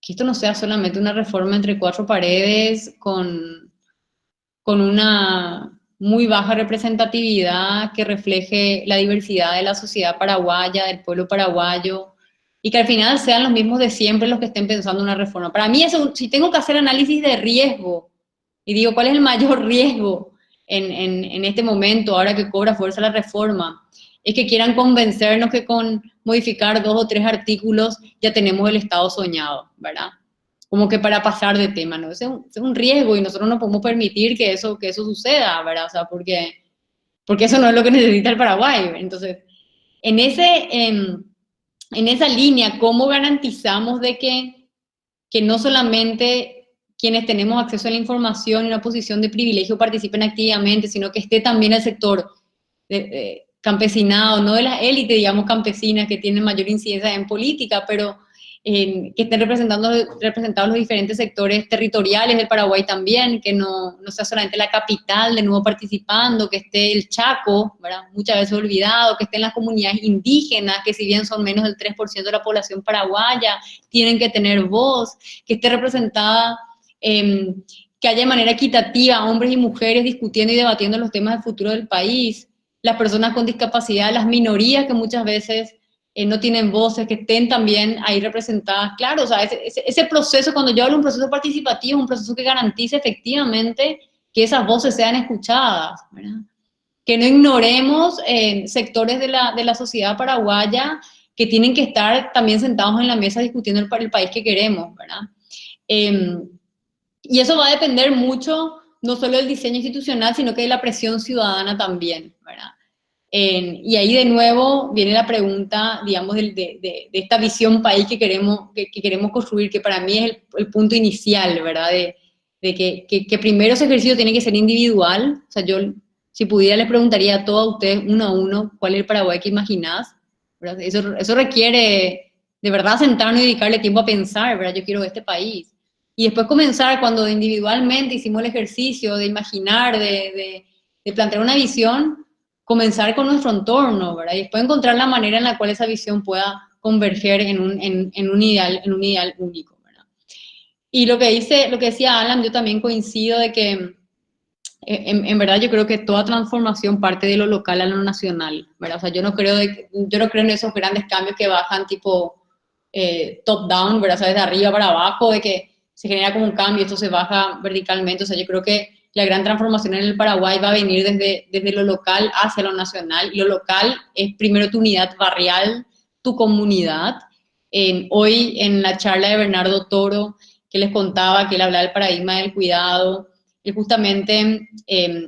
Speaker 1: que esto no sea solamente una reforma entre 4 paredes con una muy baja representatividad que refleje la diversidad de la sociedad paraguaya, del pueblo paraguayo, y que al final sean los mismos de siempre los que estén pensando en una reforma? Para mí, si tengo que hacer análisis de riesgo, y digo, ¿cuál es el mayor riesgo en este momento, ahora que cobra fuerza la reforma? Es que quieran convencernos que con modificar 2 o 3 artículos ya tenemos el Estado soñado, ¿verdad? Como que para pasar de tema, ¿no? Es un riesgo y nosotros no podemos permitir que eso suceda, ¿verdad? O sea, porque eso no es lo que necesita el Paraguay. Entonces, en esa línea, ¿cómo garantizamos de que no solamente quienes tenemos acceso a la información y una posición de privilegio participen activamente, sino que esté también el sector campesinado, no de las élites, digamos, campesinas que tienen mayor incidencia en política, pero que estén representados los diferentes sectores territoriales del Paraguay también, que no sea solamente la capital de nuevo participando, que esté el Chaco, ¿verdad? Muchas veces olvidado, que estén las comunidades indígenas, que si bien son menos del 3% de la población paraguaya, tienen que tener voz, que esté representada, que haya de manera equitativa hombres y mujeres discutiendo y debatiendo los temas del futuro del país, las personas con discapacidad, las minorías que muchas veces no tienen voces, que estén también ahí representadas. Claro, o sea, ese proceso, cuando yo hablo de un proceso participativo, es un proceso que garantice efectivamente que esas voces sean escuchadas, ¿verdad? Que no ignoremos sectores de la sociedad paraguaya que tienen que estar también sentados en la mesa discutiendo el país que queremos, ¿verdad? Y eso va a depender mucho, no solo del diseño institucional, sino que de la presión ciudadana también, ¿verdad? Y ahí de nuevo viene la pregunta, digamos, de esta visión país que queremos construir, que para mí es el punto inicial, ¿verdad? De que primero ese ejercicio tiene que ser individual. O sea, yo, si pudiera, les preguntaría a todos ustedes, uno a uno, cuál es el Paraguay que imaginás, ¿verdad? Eso requiere, de verdad, sentarnos y dedicarle tiempo a pensar, ¿verdad? Yo quiero este país. Y después comenzar, cuando individualmente hicimos el ejercicio de imaginar, de plantear una visión, comenzar con nuestro entorno, ¿verdad? Y después encontrar la manera en la cual esa visión pueda converger en un ideal único, ¿verdad? Y lo que decía Alan, yo también coincido de que en verdad yo creo que toda transformación parte de lo local a lo nacional, ¿verdad? O sea, yo no creo en esos grandes cambios que bajan tipo top down, ¿verdad? O sea, desde arriba para abajo, de que se genera como un cambio, esto se baja verticalmente. O sea, yo creo que la gran transformación en el Paraguay va a venir desde lo local hacia lo nacional. Y lo local es primero tu unidad barrial, tu comunidad. Hoy en la charla de Bernardo Toro, que les contaba que él hablaba del paradigma del cuidado, él justamente,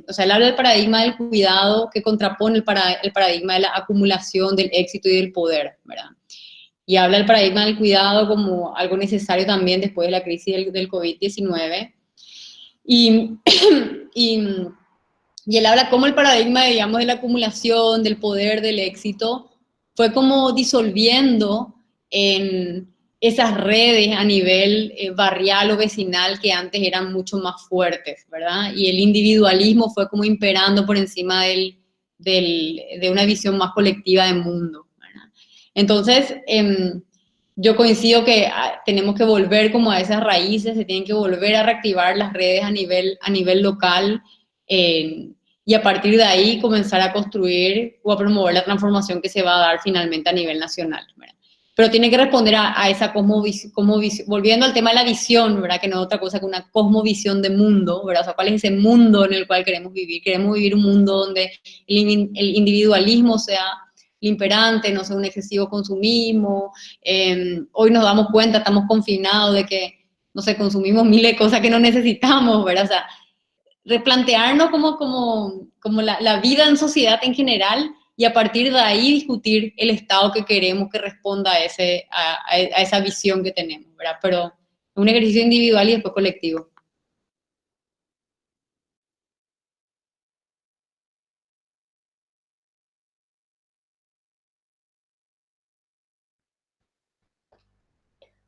Speaker 1: o sea, él habla del paradigma del cuidado que contrapone el paradigma de la acumulación, del éxito y del poder, ¿verdad? Y habla del paradigma del cuidado como algo necesario también después de la crisis del COVID-19. Y él habla cómo el paradigma, digamos, de la acumulación, del poder, del éxito, fue como disolviendo en esas redes a nivel barrial o vecinal que antes eran mucho más fuertes, ¿verdad? Y el individualismo fue como imperando por encima de una visión más colectiva del mundo, ¿verdad? Entonces, yo coincido que tenemos que volver como a esas raíces, se tienen que volver a reactivar las redes a nivel local, y a partir de ahí comenzar a construir o a promover la transformación que se va a dar finalmente a nivel nacional, ¿verdad? Pero tiene que responder a esa cosmovisión, volviendo al tema de la visión, ¿verdad? Que no es otra cosa que una cosmovisión de mundo, ¿verdad? O sea, ¿cuál es ese mundo en el cual queremos vivir? Queremos vivir un mundo donde el individualismo sea el imperante, no sea un excesivo consumismo. Hoy nos damos cuenta, estamos confinados de que, no sé, consumimos miles de cosas que no necesitamos, ¿verdad? O sea, replantearnos como la vida en sociedad en general, y a partir de ahí discutir el Estado que queremos que responda a esa visión que tenemos, ¿verdad? Pero un ejercicio individual y después colectivo.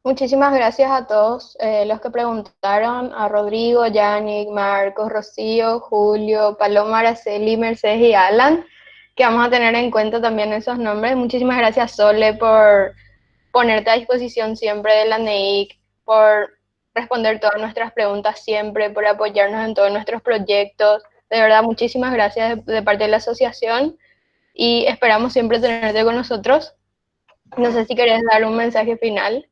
Speaker 3: Muchísimas gracias a todos los que preguntaron, a Rodrigo, Yannick, Marcos, Rocío, Julio, Paloma, Araceli, Mercedes y Alan, que vamos a tener en cuenta también esos nombres. Muchísimas gracias, Sole, por ponerte a disposición siempre de la NEIC, por responder todas nuestras preguntas siempre, por apoyarnos en todos nuestros proyectos. De verdad, muchísimas gracias de parte de la asociación y esperamos siempre tenerte con nosotros. No sé si querés dar un mensaje final.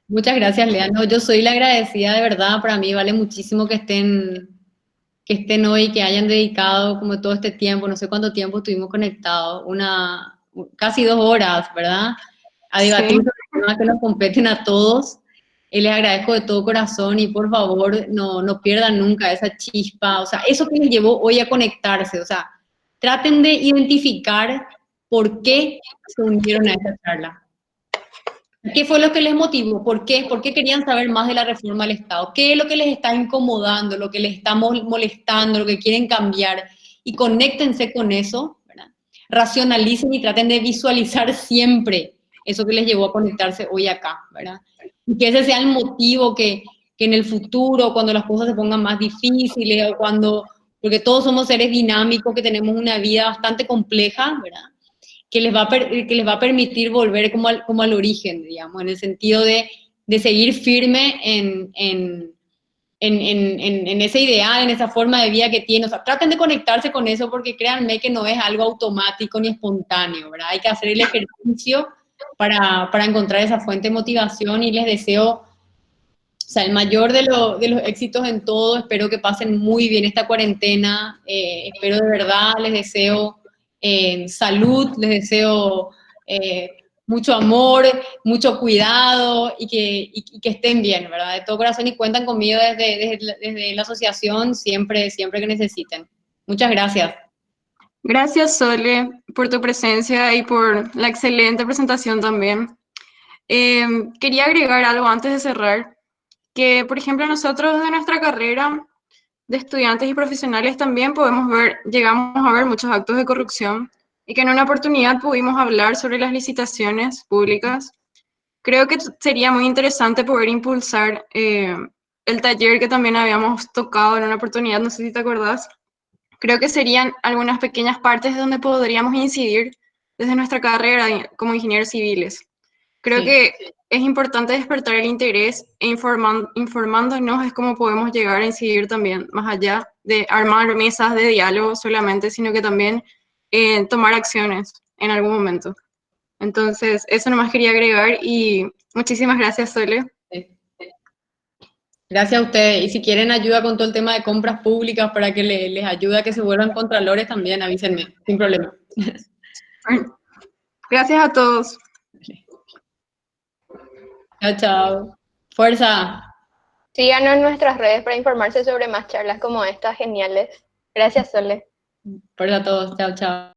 Speaker 1: Muchas gracias, Lea. No, yo soy la agradecida, de verdad. Para mí vale muchísimo que estén hoy, que hayan dedicado como todo este tiempo, no sé cuánto tiempo estuvimos conectados, casi 2 horas, ¿verdad? A debatir sobre temas que nos competen a todos. Y les agradezco de todo corazón y por favor no pierdan nunca esa chispa, o sea, eso que les llevó hoy a conectarse, o sea, traten de identificar por qué se unieron a esta charla. ¿Qué fue lo que les motivó? ¿Por qué? ¿Por qué querían saber más de la reforma del Estado? ¿Qué es lo que les está incomodando, lo que les está molestando, lo que quieren cambiar? Y conéctense con eso, ¿verdad? Racionalicen y traten de visualizar siempre eso que les llevó a conectarse hoy acá, ¿verdad? Y que ese sea el motivo que en el futuro, cuando las cosas se pongan más difíciles, o porque todos somos seres dinámicos, que tenemos una vida bastante compleja, ¿verdad? Que les va a permitir volver como al origen, digamos, en el sentido de seguir firme en ese ideal, en esa forma de vida que tienen. O sea, traten de conectarse con eso, porque créanme que no es algo automático ni espontáneo, ¿verdad? Hay que hacer el ejercicio para encontrar esa fuente de motivación, y les deseo, o sea, el mayor de los éxitos en todo. Espero que pasen muy bien esta cuarentena. Espero de verdad, les deseo salud, les deseo mucho amor, mucho cuidado, y que estén bien, ¿verdad? De todo corazón, y cuentan conmigo desde la asociación siempre que necesiten. Muchas gracias.
Speaker 2: Gracias, Sole, por tu presencia y por la excelente presentación también. Quería agregar algo antes de cerrar, que por ejemplo nosotros de nuestra carrera de estudiantes y profesionales también llegamos a ver muchos actos de corrupción, y que en una oportunidad pudimos hablar sobre las licitaciones públicas. Creo que sería muy interesante poder impulsar el taller que también habíamos tocado en una oportunidad, no sé si te acordás. Creo que serían algunas pequeñas partes donde podríamos incidir desde nuestra carrera como ingenieros civiles. Creo que es importante despertar el interés e informándonos es cómo podemos llegar a incidir también, más allá de armar mesas de diálogo solamente, sino que también tomar acciones en algún momento. Entonces, eso nomás quería agregar, y muchísimas gracias, Sole.
Speaker 1: Gracias a ustedes. Y si quieren ayuda con todo el tema de compras públicas para que les ayude a que se vuelvan contralores, también avísenme, sin problema.
Speaker 2: Gracias a todos.
Speaker 1: Chao, chao. Fuerza.
Speaker 3: Síganos en nuestras redes para informarse sobre más charlas como estas geniales. Gracias, Sole.
Speaker 1: Fuerza a todos. Chao, chao.